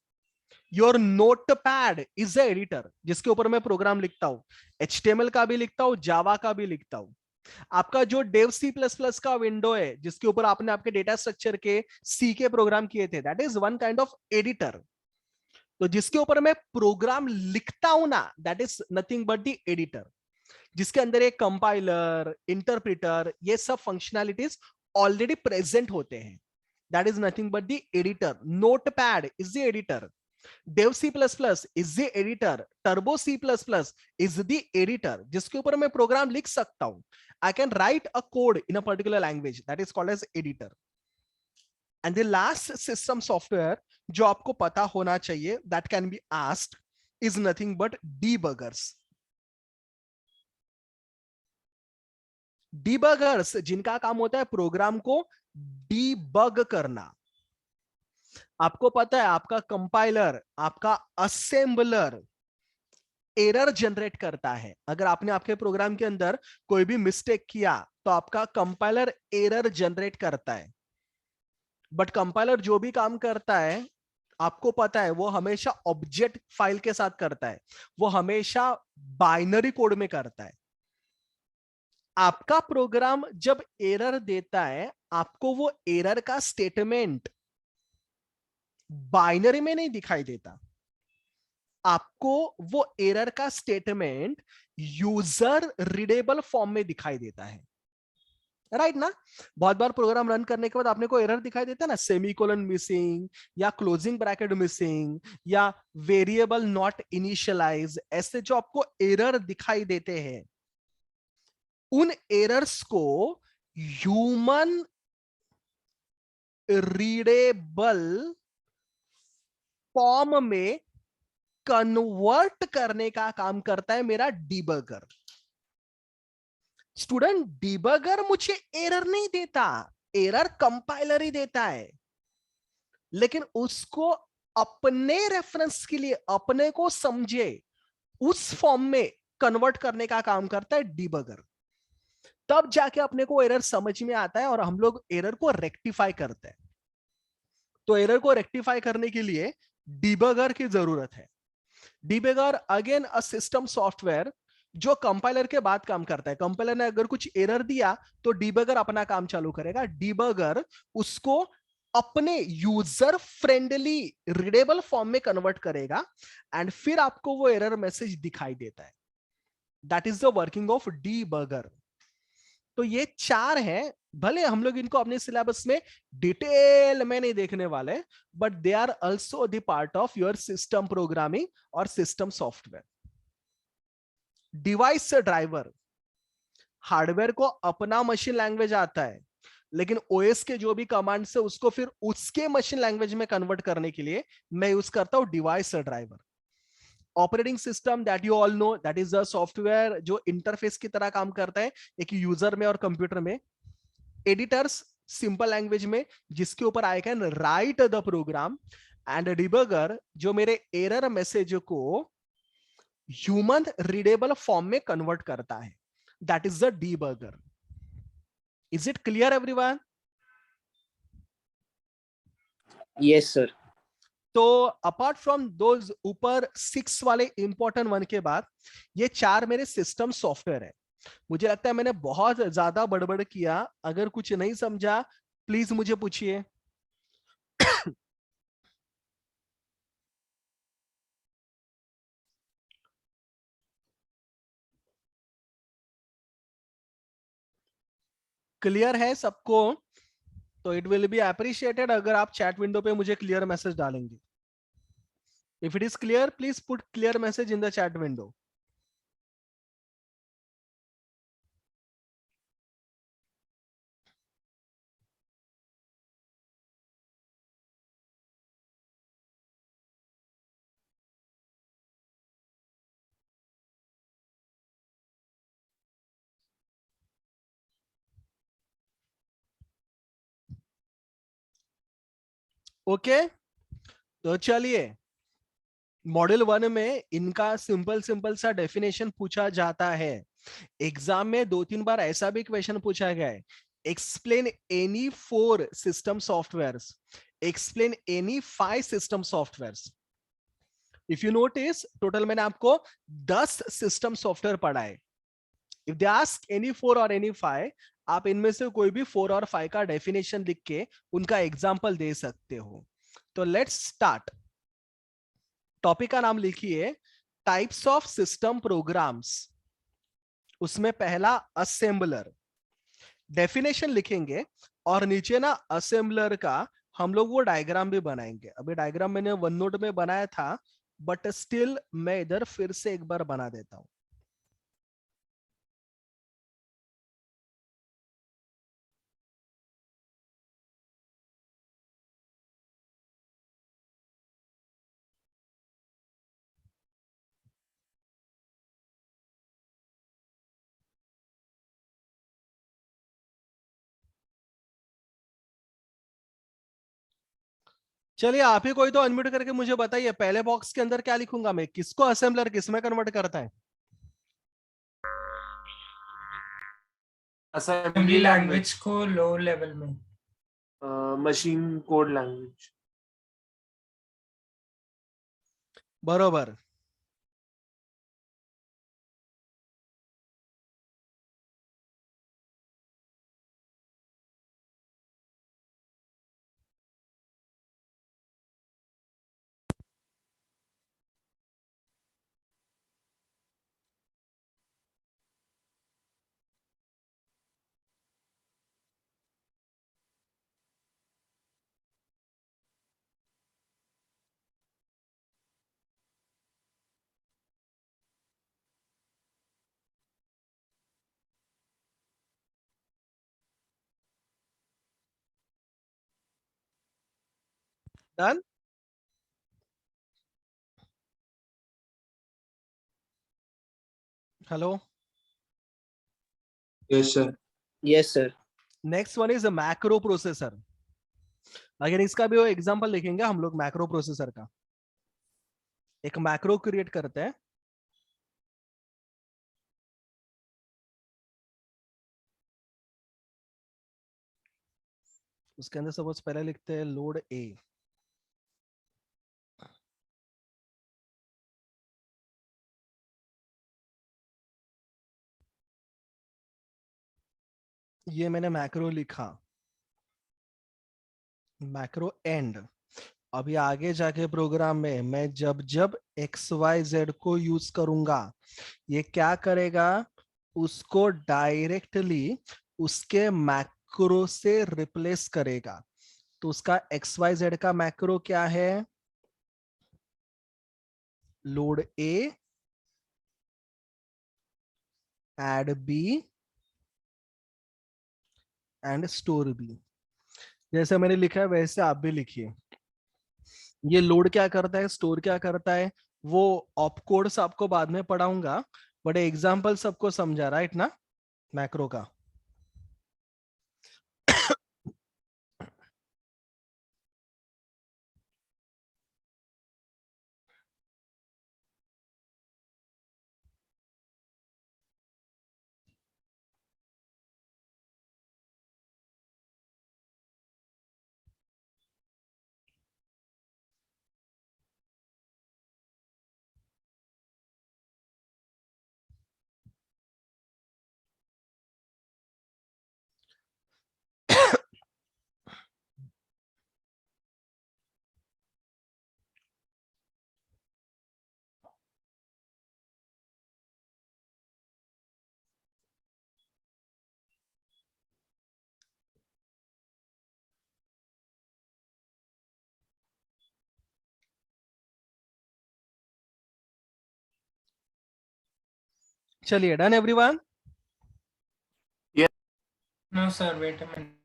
Your notepad is the editor जिसके ऊपर मैं प्रोग्राम लिखता हूं। HTML का भी लिखता हूं, जावा का भी लिखता हूं। आपका जो डेव C++ का विंडो है जिसके ऊपर आपने आपके डेटा स्ट्रक्चर के सी के प्रोग्राम किए थे, that is one kind of editor. तो जिसके ऊपर मैं प्रोग्राम लिखता हूं ना, that is nothing but the editor, जिसके अंदर एक कंपाइलर, इंटरप्रेटर, ये सब फंक्शनैलिटीज ऑलरेडी प्रेजेंट होते हैं। That is nothing but the editor. Notepad is the editor, Dev C++ is the editor, Turbo C++ is the editor, जिसके ऊपर मैं प्रोग्राम लिख सकता हूं। I can write a code in a particular language, that is called as editor. And the last system software जो आपको पता होना चाहिए that can be asked is nothing but debuggers. Debuggers जिनका काम होता है प्रोग्राम को debug करना। आपको पता है आपका कंपाइलर, आपका असेंबलर एरर जनरेट करता है। अगर आपने आपके प्रोग्राम के अंदर कोई भी मिस्टेक किया तो आपका कंपाइलर एरर जनरेट करता है। बट कंपाइलर जो भी काम करता है आपको पता है वो हमेशा ऑब्जेक्ट फाइल के साथ करता है, वो हमेशा बाइनरी कोड में करता है। आपका प्रोग्राम जब एरर देता है, आपको वो एरर का स्टेटमेंट बाइनरी में नहीं दिखाई देता, आपको वो एरर का स्टेटमेंट यूजर रीडेबल फॉर्म में दिखाई देता है। राइट ना? बहुत बार प्रोग्राम रन करने के बाद आपने को एरर दिखाई देता है ना, सेमीकोलन मिसिंग या क्लोजिंग ब्रैकेट मिसिंग या वेरिएबल नॉट इनिशियलाइज, ऐसे जो आपको एरर दिखाई देते हैं, उन एरर्स को ह्यूमन रीडेबल फॉर्म में कन्वर्ट करने का काम करता है मेरा डिबगर। स्टूडेंट, डिबगर मुझे एरर नहीं देता, एरर कंपाइलर ही देता है, लेकिन उसको अपने रेफरेंस के लिए, अपने को समझे उस फॉर्म में कन्वर्ट करने का काम करता है डिबगर। तब जाके अपने को एरर समझ में आता है और हम लोग एरर को रेक्टिफाई करते हैं। तो एरर को रेक्टिफाई करने के लिए डिबगर की जरूरत है। Debugger again a system software जो कंपाइलर के बाद काम करता है। कंपाइलर ने अगर कुछ एरर दिया तो डिबगर अपना काम चालू करेगा। डिबगर उसको अपने यूजर फ्रेंडली रीडेबल फॉर्म में कन्वर्ट करेगा एंड फिर आपको वो एरर मैसेज दिखाई देता है। That is the working of debugger. तो ये 4 हैं, भले हम लोग इनको अपने सिलेबस में डिटेल में नहीं देखने वाले, but they are also the part of your system programming और system software. Device driver, hardware को अपना मशीन लैंग्वेज आता है, लेकिन ओएस के जो भी कमांड से उसको फिर उसके मशीन लैंग्वेज में कन्वर्ट करने के लिए मैं यूज करता हूं device driver. Operating system that you all know, that is the software जो इंटरफेस की तरह काम करता है एक यूजर में और कंप्यूटर में। एडिटर्स सिंपल लैंग्वेज में जिसके ऊपर I can write the program. And debugger जो मेरे एरर मैसेज को ह्यूमन रीडेबल फॉर्म में कन्वर्ट करता है, that is the debugger. Is it clear everyone? Yes, sir. तो अपार्ट फ्रॉम दोज ऊपर 6 वाले इंपॉर्टेंट वन के बाद ये 4 मेरे सिस्टम सॉफ्टवेयर है। मुझे लगता है मैंने बहुत ज्यादा बड़बड़ किया। अगर कुछ नहीं समझा प्लीज मुझे पूछिए। क्लियर है सबको? तो इट विल बी अप्रिशिएटेड अगर आप चैट विंडो पे मुझे क्लियर मैसेज डालेंगे। If it is clear please put clear message in the chat window. Okay, तो चलिए मॉड्यूल 1 में इनका सिंपल सिंपल सा डेफिनेशन पूछा जाता है। एग्जाम में 2-3 बार ऐसा भी क्वेश्चन पूछा गया है, explain any 4 system softwares, explain any 5 system softwares. If you notice total मैंने आपको 10 सिस्टम सॉफ्टवेयर पढ़ा है। इफ दे आस्क एनी 4 और एनी 5, आप इनमें से कोई भी 4 और 5 का डेफिनेशन लिख के उनका एग्जाम्पल दे सकते हो। तो लेट्स स्टार्ट। टॉपिक का नाम लिखिए टाइप्स ऑफ सिस्टम प्रोग्राम्स। उसमें पहला असेंबलर। डेफिनेशन लिखेंगे और नीचे ना असेंबलर का हम लोग वो डायग्राम भी बनाएंगे। अभी डायग्राम मैंने वन नोट में बनाया था, बट स्टिल मैं इधर फिर से एक बार बना देता हूं। चलिए आप ही कोई तो अनम्यूट करके मुझे बताइए, पहले बॉक्स के अंदर क्या लिखूंगा मैं, किसको असेंबलर किसमें कन्वर्ट करता है? असेंबली लैंग्वेज को लो लेवल में, मशीन कोड लैंग्वेज। बरोबर। Done? Hello. Yes, sir. Yes, sir. Next one is macro processor. अगर इसका भी वो एग्जांपल लिखेंगे हम लोग मैक्रो प्रोसेसर का. एक मैक्रो क्रिएट करते हैं. उसके अंदर सपोज पहले लिखते हैं लोड ए. ये मैंने मैक्रो लिखा. Macro end. अभी आगे जाके प्रोग्राम में मैं जब जब XYZ को यूज करूंगा ये क्या करेगा, उसको डायरेक्टली उसके मैक्रो से रिप्लेस करेगा. तो उसका XYZ का मैक्रो क्या है, load A, add B and store B. जैसे मैंने लिखा है वैसे आप भी लिखिए. ये लोड क्या करता है, स्टोर क्या करता है, वो ऑपकोड्स आपको बाद में पढ़ाऊंगा, बट एग्जांपल सबको समझा, राइट ना, मैक्रो का. चलिए, done everyone. No, sir. Wait a minute.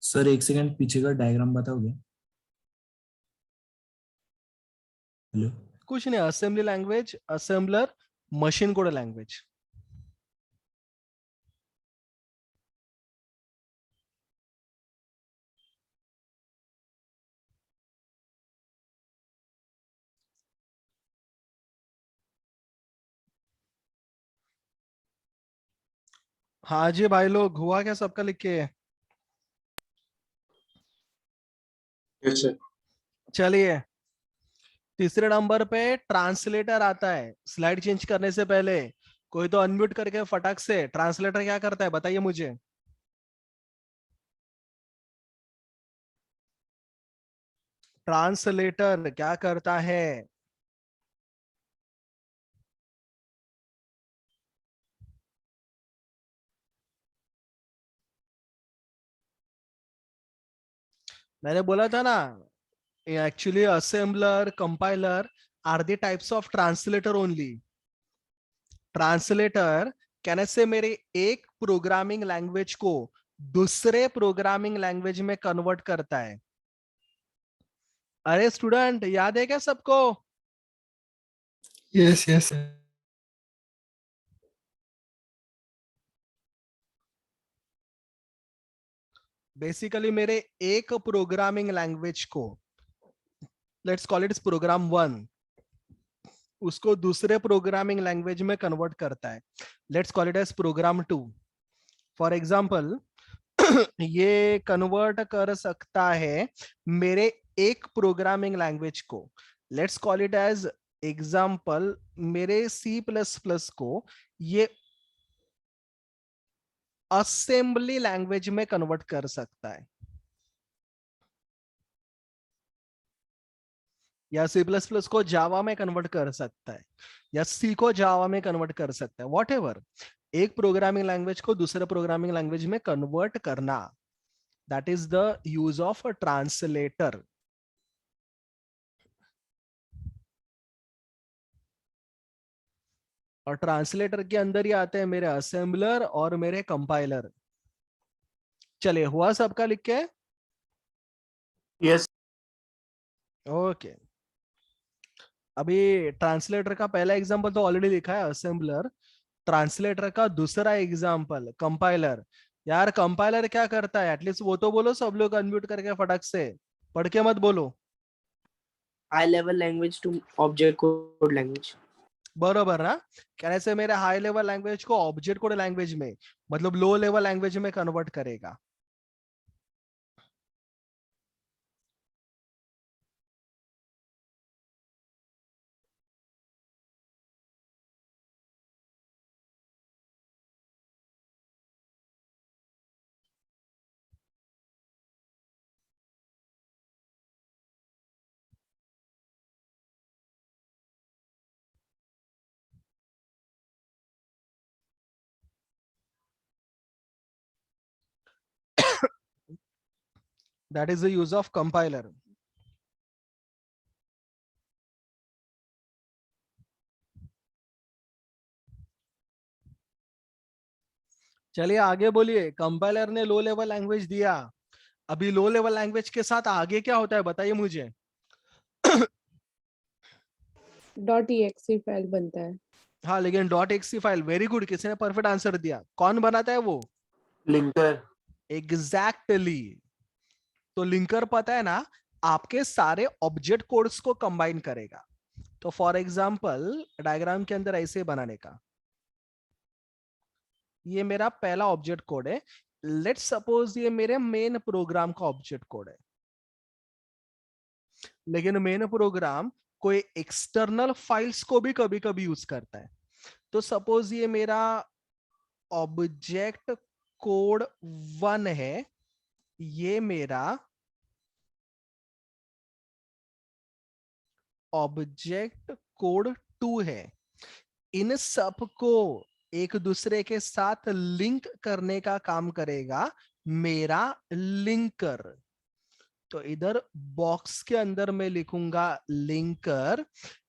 Sir एक सेकंड पीछे का डायग्राम बताओगे? हेलो. कुछ नहीं, assembly language, assembler, machine code language. हाँ जी भाई लोग, हुआ क्या सबका लिख के? Yes, sir. चलिए, तीसरे नंबर पे ट्रांसलेटर आता है. स्लाइड चेंज करने से पहले कोई तो अनम्यूट करके फटाक से, ट्रांसलेटर क्या करता है बताइए मुझे. ट्रांसलेटर क्या करता है? मैंने बोला था ना, actually assembler, compiler are the types of translator only. Translator कहने से मेरे एक प्रोग्रामिंग लैंग्वेज को दूसरे प्रोग्रामिंग लैंग्वेज में कन्वर्ट करता है. अरे स्टूडेंट, याद है क्या सबको? Yes, yes, sir. बेसिकली मेरे एक प्रोग्रामिंग लैंग्वेज को, लेट्स कॉल इट प्रोग्राम 1, उसको दूसरे प्रोग्रामिंग लैंग्वेज में कन्वर्ट करता है. Let's call it as program 2. For example ये कन्वर्ट कर सकता है मेरे एक प्रोग्रामिंग लैंग्वेज को. Let's call it as example, मेरे C++ को ये असेंबली लैंग्वेज में कन्वर्ट कर सकता है. या C++ को जावा में कन्वर्ट कर सकता है, या सी को जावा में कन्वर्ट कर सकता है, वॉट एक प्रोग्रामिंग लैंग्वेज को दूसरे प्रोग्रामिंग लैंग्वेज में कन्वर्ट करना, that is the use of a translator. और ट्रांसलेटर के अंदर ही आते हैं मेरे असेंबलर और मेरे कंपाइलर. चलिए, हुआ सबका लिख के? Yes. ओके. अभी ट्रांसलेटर का पहला एग्जांपल तो ऑलरेडी लिखा है, असेंबलर. ट्रांसलेटर का दूसरा एग्जांपल कंपाइलर. यार कंपाइलर क्या करता है, एटलीस्ट वो तो बोलो, सब लोग अनम्यूट करके फटक से, पढ़ के मत बोलो. High level language to object code language. बरोबर ना? कहने से मेरे हाई लेवल लैंग्वेज को ऑब्जेक्ट कोड लैंग्वेज में, मतलब लो लेवल लैंग्वेज में कन्वर्ट करेगा. That is the use of compiler. चलिए आगे बोलिए. कंपाइलर ने लो लेवल लैंग्वेज दिया, अभी लो लेवल लैंग्वेज के साथ आगे क्या होता है बताइए मुझे. .exe फाइल बनता है. हाँ, लेकिन .exe फाइल, वेरी गुड, किसी ने परफेक्ट आंसर दिया. कौन बनाता है वो? Linker. एग्जैक्टली. तो लिंकर पता है ना, आपके सारे ऑब्जेक्ट कोड्स को कंबाइन करेगा. तो फॉर एग्जांपल डायग्राम के अंदर ऐसे बनाने का, ये मेरा पहला ऑब्जेक्ट कोड है. लेट्स सपोज ये मेरे मेन प्रोग्राम का ऑब्जेक्ट कोड है, लेकिन मेन प्रोग्राम कोई एक्सटर्नल फाइल्स को भी कभी कभी यूज करता है. तो सपोज ये मेरा ऑब्जेक्ट कोड 1 है, ये मेरा ऑब्जेक्ट कोड 2 है. इन सब को एक दूसरे के साथ लिंक करने का काम करेगा मेरा लिंकर. तो इधर बॉक्स के अंदर मैं लिखूंगा लिंकर.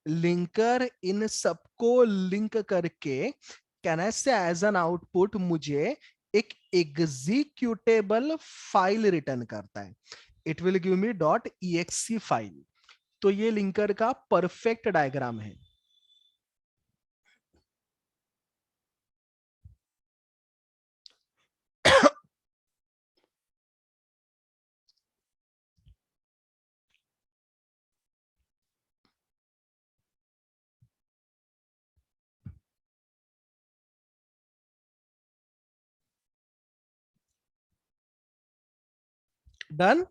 लिंकर इन सबको लिंक करके कहना से एज एन आउटपुट मुझे एक एग्जीक्यूटेबल फाइल रिटर्न करता है. It will give me .exe file. तो ये लिंकर का परफेक्ट डायग्राम है. डन.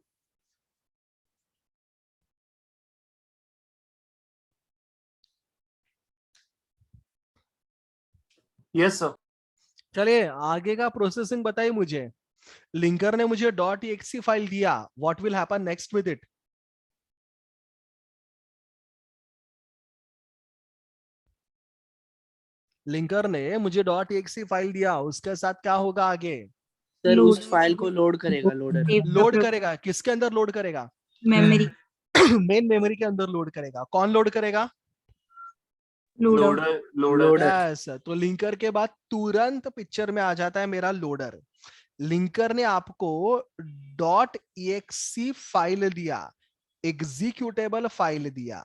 Yes, sir. चलिए आगे का प्रोसेसिंग बताइए मुझे. लिंकर ने मुझे .exe फाइल दिया, what will happen next with it? Linker ने मुझे .exe फाइल दिया, उसके साथ क्या होगा आगे? Sir Load. उस फाइल को लोड करेगा लोडर. लोड करेगा. किसके अंदर लोड करेगा? मेमोरी. मेन मेमोरी के अंदर लोड करेगा. कौन लोड करेगा? लोडर. लोडर. यस. तो लिंकर के बाद तुरंत पिक्चर में आ जाता है मेरा लोडर. लिंकर ने आपको .exe फाइल दिया, एग्जीक्यूटेबल फाइल दिया.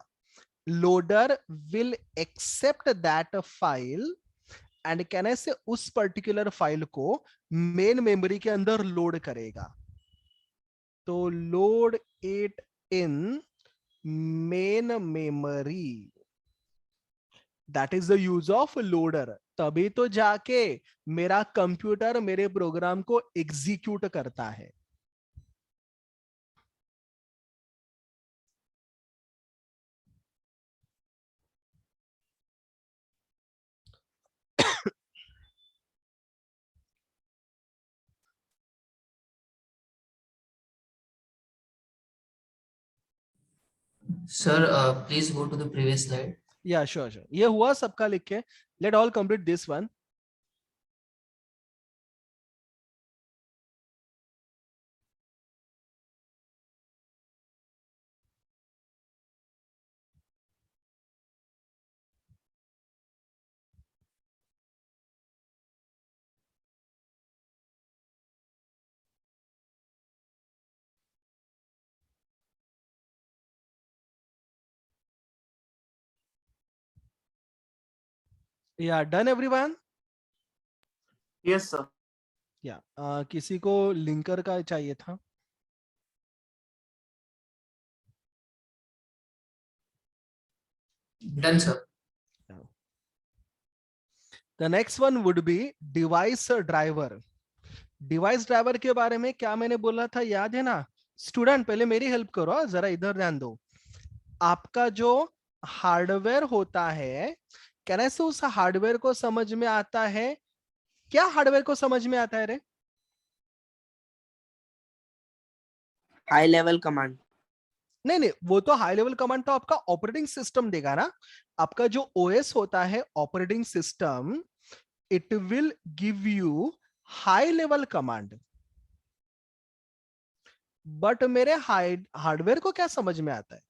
Loader will accept that file and कहने से उस पर्टिकुलर फाइल को मेन मेमोरी के अंदर लोड करेगा. तो load it in main memory, that is the use of loader. तभी तो जाके मेरा कंप्यूटर मेरे प्रोग्राम को एग्जीक्यूट करता है. Sir, please go to the previous slide. या श्योर श्योर, ये हुआ सबका लिख के. Let all complete this one. या डन एवरीवन. Yes, sir. या किसी को लिंकर का चाहिए था? Done, sir. The next one would be device driver. Device driver के बारे में क्या मैंने बोला था याद है ना? स्टूडेंट पहले मेरी हेल्प करो, जरा इधर ध्यान दो. आपका जो हार्डवेयर होता है, कैसे उस हार्डवेयर को समझ में आता है? क्या हार्डवेयर को समझ में आता है रे? High level command. नहीं नहीं, वो तो हाई लेवल कमांड तो आपका ऑपरेटिंग सिस्टम देगा ना. आपका जो ओएस होता है operating system, it will give you high level command. But मेरे हार्डवेयर को क्या समझ में आता है?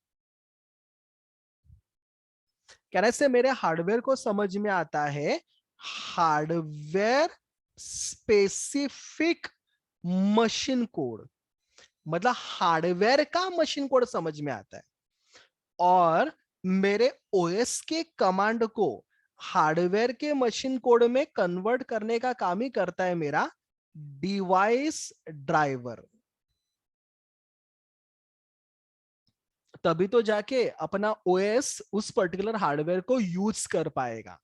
कैसे मेरे हार्डवेयर को समझ में आता है? हार्डवेयर स्पेसिफिक मशीन कोड, मतलब हार्डवेयर का मशीन कोड समझ में आता है. और मेरे ओएस के कमांड को हार्डवेयर के मशीन कोड में कन्वर्ट करने का काम ही करता है मेरा डिवाइस ड्राइवर. तभी तो जाके अपना ओएस उस पर्टिकुलर हार्डवेयर को यूज कर पाएगा.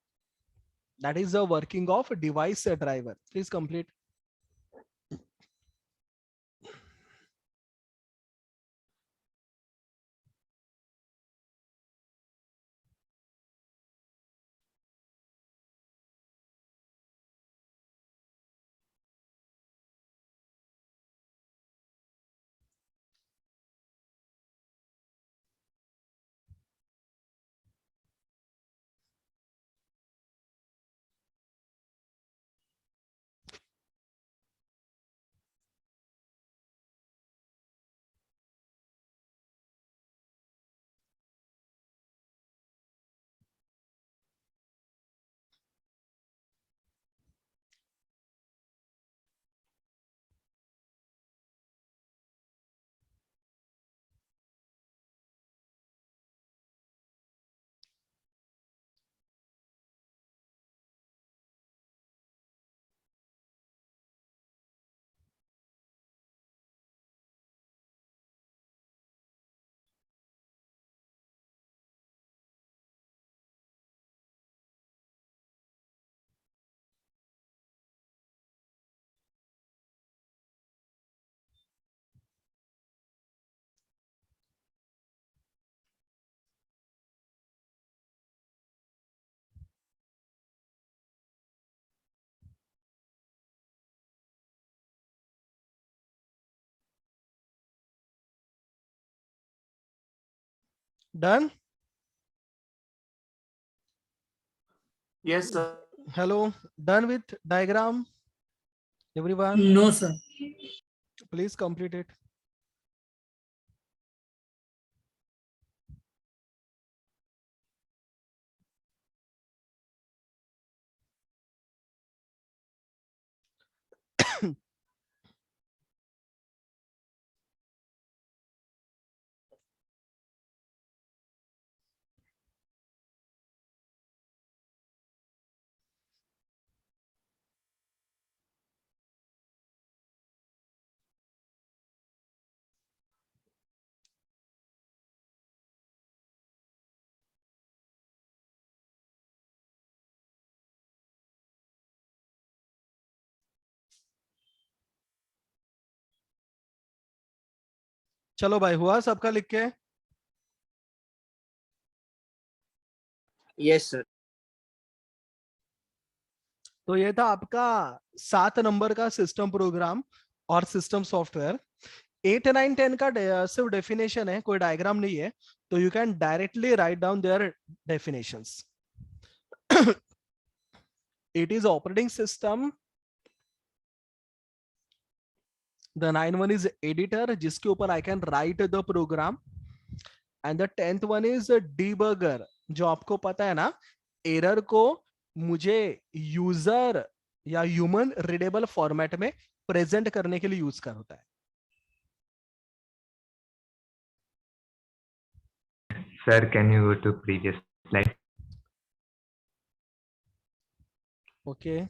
That is the working of device driver. Please complete. Done. Yes, sir. Hello, done with diagram everyone? No, sir. Please complete it. चलो भाई, हुआ सबका लिख के? Yes sir. तो ये था आपका 7 नंबर का सिस्टम प्रोग्राम और सिस्टम सॉफ्टवेयर. 8, 9, 10 का सिर्फ डेफिनेशन है, कोई डायग्राम नहीं है, तो you can directly write down their definitions. It is operating system. The 9 one is editor, जिसके ऊपर I can write the program. And the 10th one is debugger, जो आपको पता है ना, एरर को मुझे यूजर या ह्यूमन रीडेबल फॉर्मेट में प्रेजेंट करने के लिए यूज कर होता है. Sir, can you go to previous slide? Okay,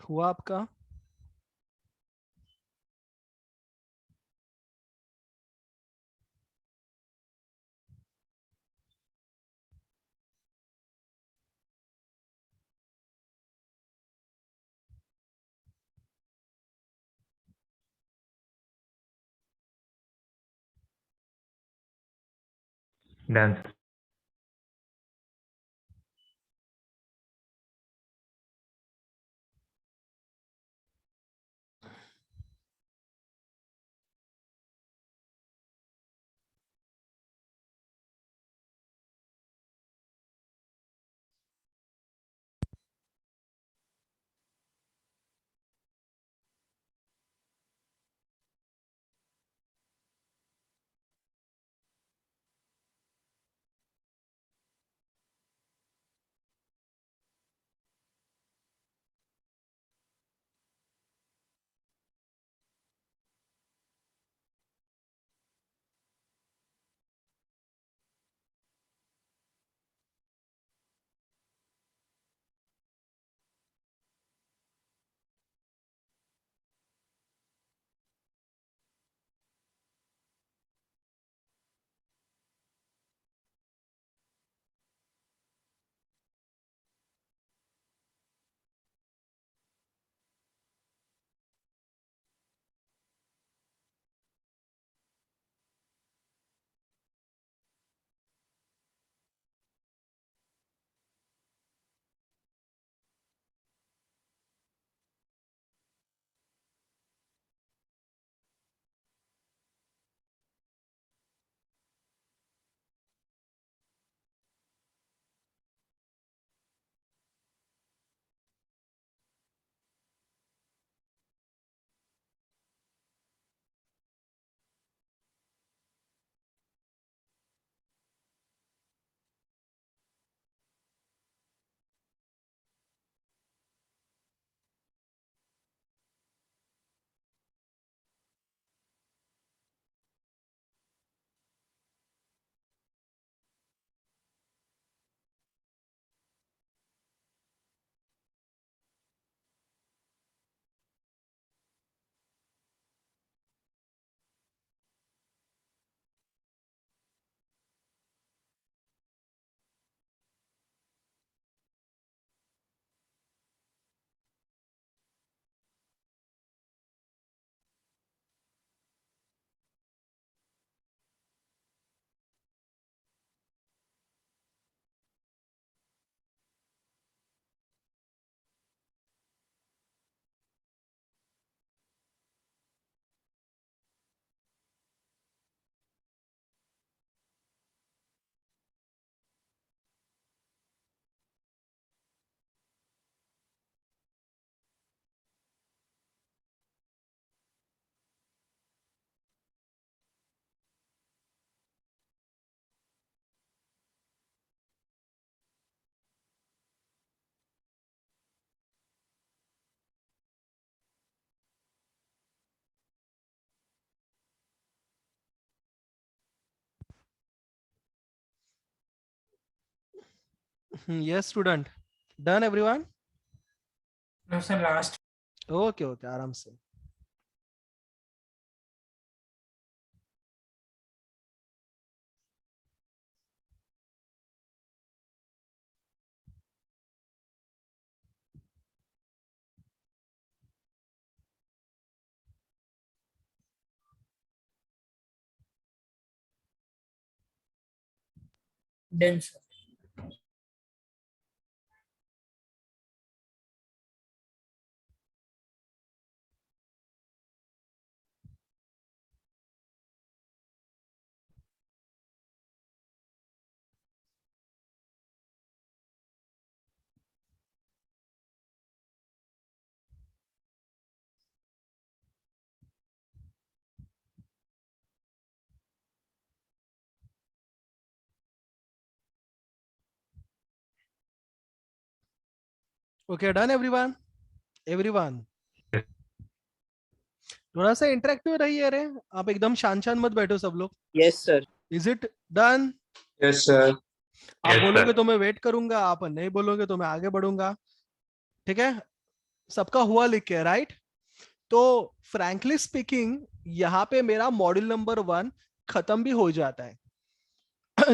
हुआ आपका? Done, sir. Yes, student. Done, everyone? No, sir, last. Okay okay, आराम से. Done, sir. Okay, done everyone? Everyone. Yes. थोड़ा सा इंटरेक्टिव रहिए रे, आप एकदम शांत शांत मत बैठो सब लोग. Yes, sir. Is it done? Yes, sir. आप Yes, बोलोगे sir. तो मैं वेट करूंगा, आप नहीं बोलोगे तो मैं आगे बढ़ूंगा. ठीक है, सबका हुआ लिख के, राइट? तो फ्रैंकली स्पीकिंग यहाँ पे मेरा मॉड्यूल नंबर 1 खत्म भी हो जाता है.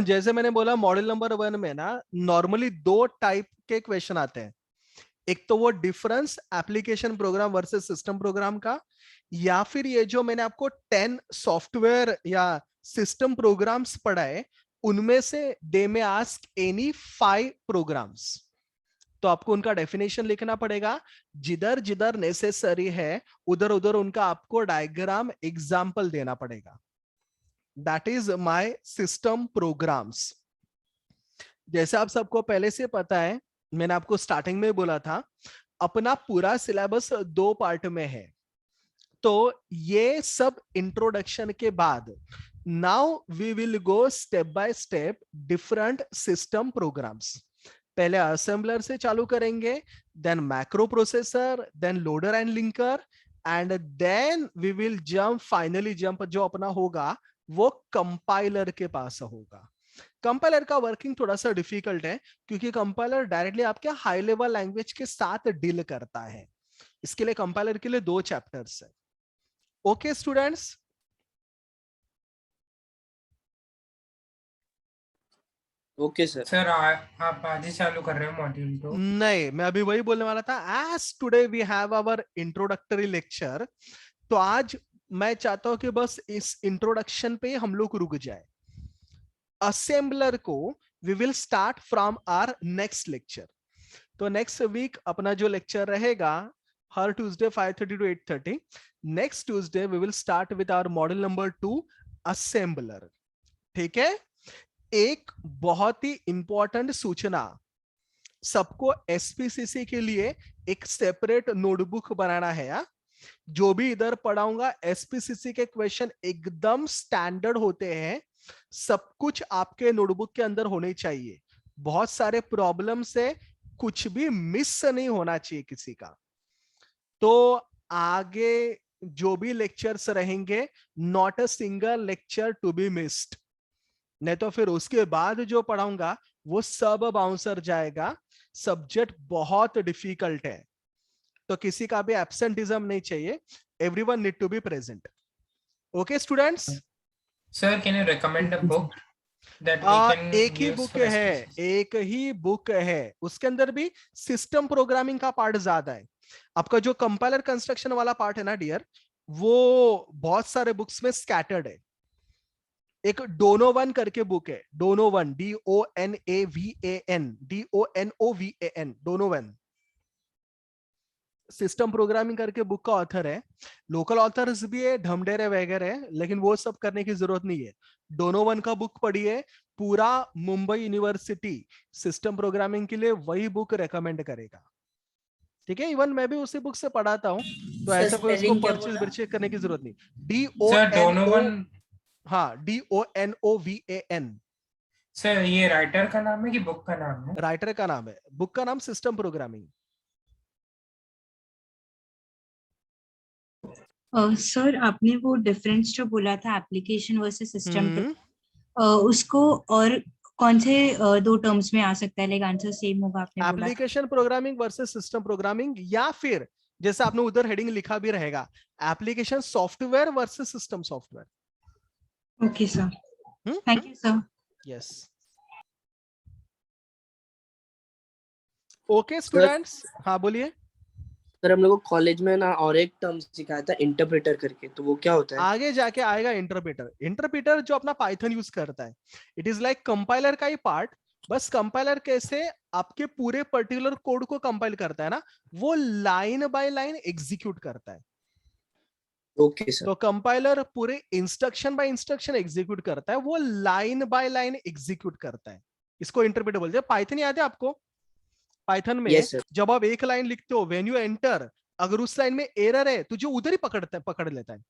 जैसे मैंने बोला मॉड्यूल नंबर 1 में ना नॉर्मली 2 टाइप के क्वेश्चन आते हैं. एक तो वो difference application program versus system program का, या फिर ये जो मैंने आपको 10 सॉफ्टवेयर या सिस्टम प्रोग्राम्स पढ़ाए उनमें से दे में आस्क एनी 5 प्रोग्राम्स. तो आपको उनका डेफिनेशन लिखना पड़ेगा, जिधर जिधर नेसेसरी है उधर उधर उनका आपको डायग्राम एग्जाम्पल देना पड़ेगा. That is my system programs. जैसे आप सबको पहले से पता है, मैंने आपको स्टार्टिंग में बोला था अपना पूरा सिलेबस 2 पार्ट में है. तो ये सब इंट्रोडक्शन के बाद now we will go step by step different system programs. पहले असेंबलर से चालू करेंगे, then macro processor, then loader and linker, and then we will jump, finally jump जो अपना होगा वो कंपाइलर के पास होगा. कंपाइलर का वर्किंग थोड़ा सा डिफिकल्ट है क्योंकि कंपाइलर डायरेक्टली आपके हाई लेवल लैंग्वेज के साथ डील करता है. इसके लिए कंपाइलर के लिए 2 चैप्टर्स है. Okay students? Okay, sir. Sir आप आज ही चालू कर रहे हो मॉड्यूल 2? नहीं, मैं अभी वही बोलने वाला था. As today we have our introductory lecture, तो आज मैं चाहता हूं कि बस इस इंट्रोडक्शन पे हम लोग रुक जाए. असेंबलर को we will start from our next lecture. तो नेक्स्ट वीक अपना जो लेक्चर रहेगा हर Tuesday 5:30 to 8:30, next Tuesday we will start with our module number 2 assembler. ठीक है? एक बहुत ही इंपॉर्टेंट सूचना, सबको एसपीसीसी के लिए एक सेपरेट नोटबुक बनाना है. या जो भी इधर पढ़ाऊंगा एसपीसीसी के क्वेश्चन एकदम स्टैंडर्ड होते हैं, सब कुछ आपके नोटबुक के अंदर होने चाहिए. बहुत सारे प्रॉब्लम से कुछ भी मिस नहीं होना चाहिए किसी का. तो आगे जो भी लेक्चर्स रहेंगे, not a single lecture to be missed. नहीं तो फिर उसके बाद जो पढ़ाऊंगा वो सब बाउंसर जाएगा. सब्जेक्ट बहुत डिफिकल्ट है, तो किसी का भी एब्सेंटिज्म नहीं चाहिए. Everyone need to be present. Okay students? Sir can you recommend a book that we can एक ही बुक है, एक ही बुक है. उसके अंदर भी सिस्टम प्रोग्रामिंग का पार्ट ज्यादा है. आपका जो कंपाइलर कंस्ट्रक्शन वाला पार्ट है ना डियर, वो बहुत सारे बुक्स में स्कैटर्ड है. एक डोनोवन करके बुक है, Donovan, DONAVAN, DONOVAN, Donovan. System programming करके बुक का ऑथर है. लोकल ऑथर्स भी है, ढमडेरे वगैरह है, लेकिन वो सब करने की जरूरत नहीं है. डोनोवन का बुक पढ़िए. पूरा मुंबई यूनिवर्सिटी सिस्टम प्रोग्रामिंग के लिए वही बुक रेकमेंड करेगा. ठीक है? इवन मैं भी उसी बुक से पढ़ाता हूँ, तो ऐसा कोई उसको परचेज करने की जरूरत नहीं. सर डोनोवन, हाँ, DONOVAN. सर ये राइटर का नाम है कि बुक का नाम है? राइटर का नाम है, बुक का नाम सिस्टम प्रोग्रामिंग. सर आपने वो डिफरेंस जो बोला था एप्लीकेशन वर्सेस सिस्टम, उसको और कौन से 2 टर्म्स में आ सकता है? लाइक आंसर सेम होगा आपने बोला. Application programming versus system programming, या फिर जैसे आपने उधर हेडिंग लिखा भी रहेगा, application software versus system software. Okay sir, thank you sir. Yes. Okay students? हाँ बोलिए. सर हम लोग को कॉलेज में ना और एक टर्म सिखाया था इंटरप्रेटर करके, तो वो क्या होता है? आगे जाके आएगा इंटरप्रेटर. इंटरप्रेटर जो अपना पाइथन यूज करता है, इट इज लाइक कंपाइलर का ही पार्ट. बस कंपाइलर कैसे आपके पूरे पर्टिकुलर कोड को कंपाइल करता है ना, वो लाइन बाय लाइन एग्जीक्यूट करता है. Okay sir. तो कंपाइलर पूरे इंस्ट्रक्शन बाय इंस्ट्रक्शन एग्जीक्यूट करता है, वो लाइन बाय लाइन एग्जीक्यूट करता है. इसको इंटरप्रेटर बोलते हैं. पाइथन याद है आपको? पाइथन में Yes, sir. जब आप एक लाइन लिखते हो, व्हेन यू एंटर, अगर उस लाइन में एरर है तो जो उधर ही पकड़ लेता है.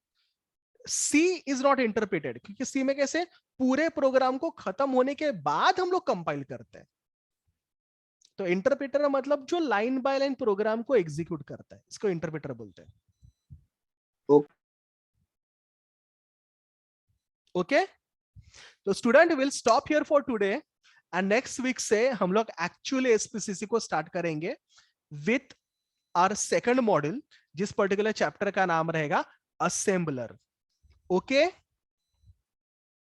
सी इज नॉट इंटरप्रेटेड, क्योंकि सी में कैसे पूरे प्रोग्राम को खत्म होने के बाद हम लोग कंपाइल करते हैं. तो इंटरप्रेटर मतलब जो लाइन बाय लाइन प्रोग्राम को एग्जीक्यूट करता है, इसको इंटरप्रेटर बोलते हैं. ओके, तो student will stop here for today and next week से हम लोग एक्चुअली एसपीसीसी को स्टार्ट करेंगे विथ आवर सेकंड मॉड्यूल, जिस पर्टिकुलर चैप्टर का नाम रहेगा असेंबलर. ओके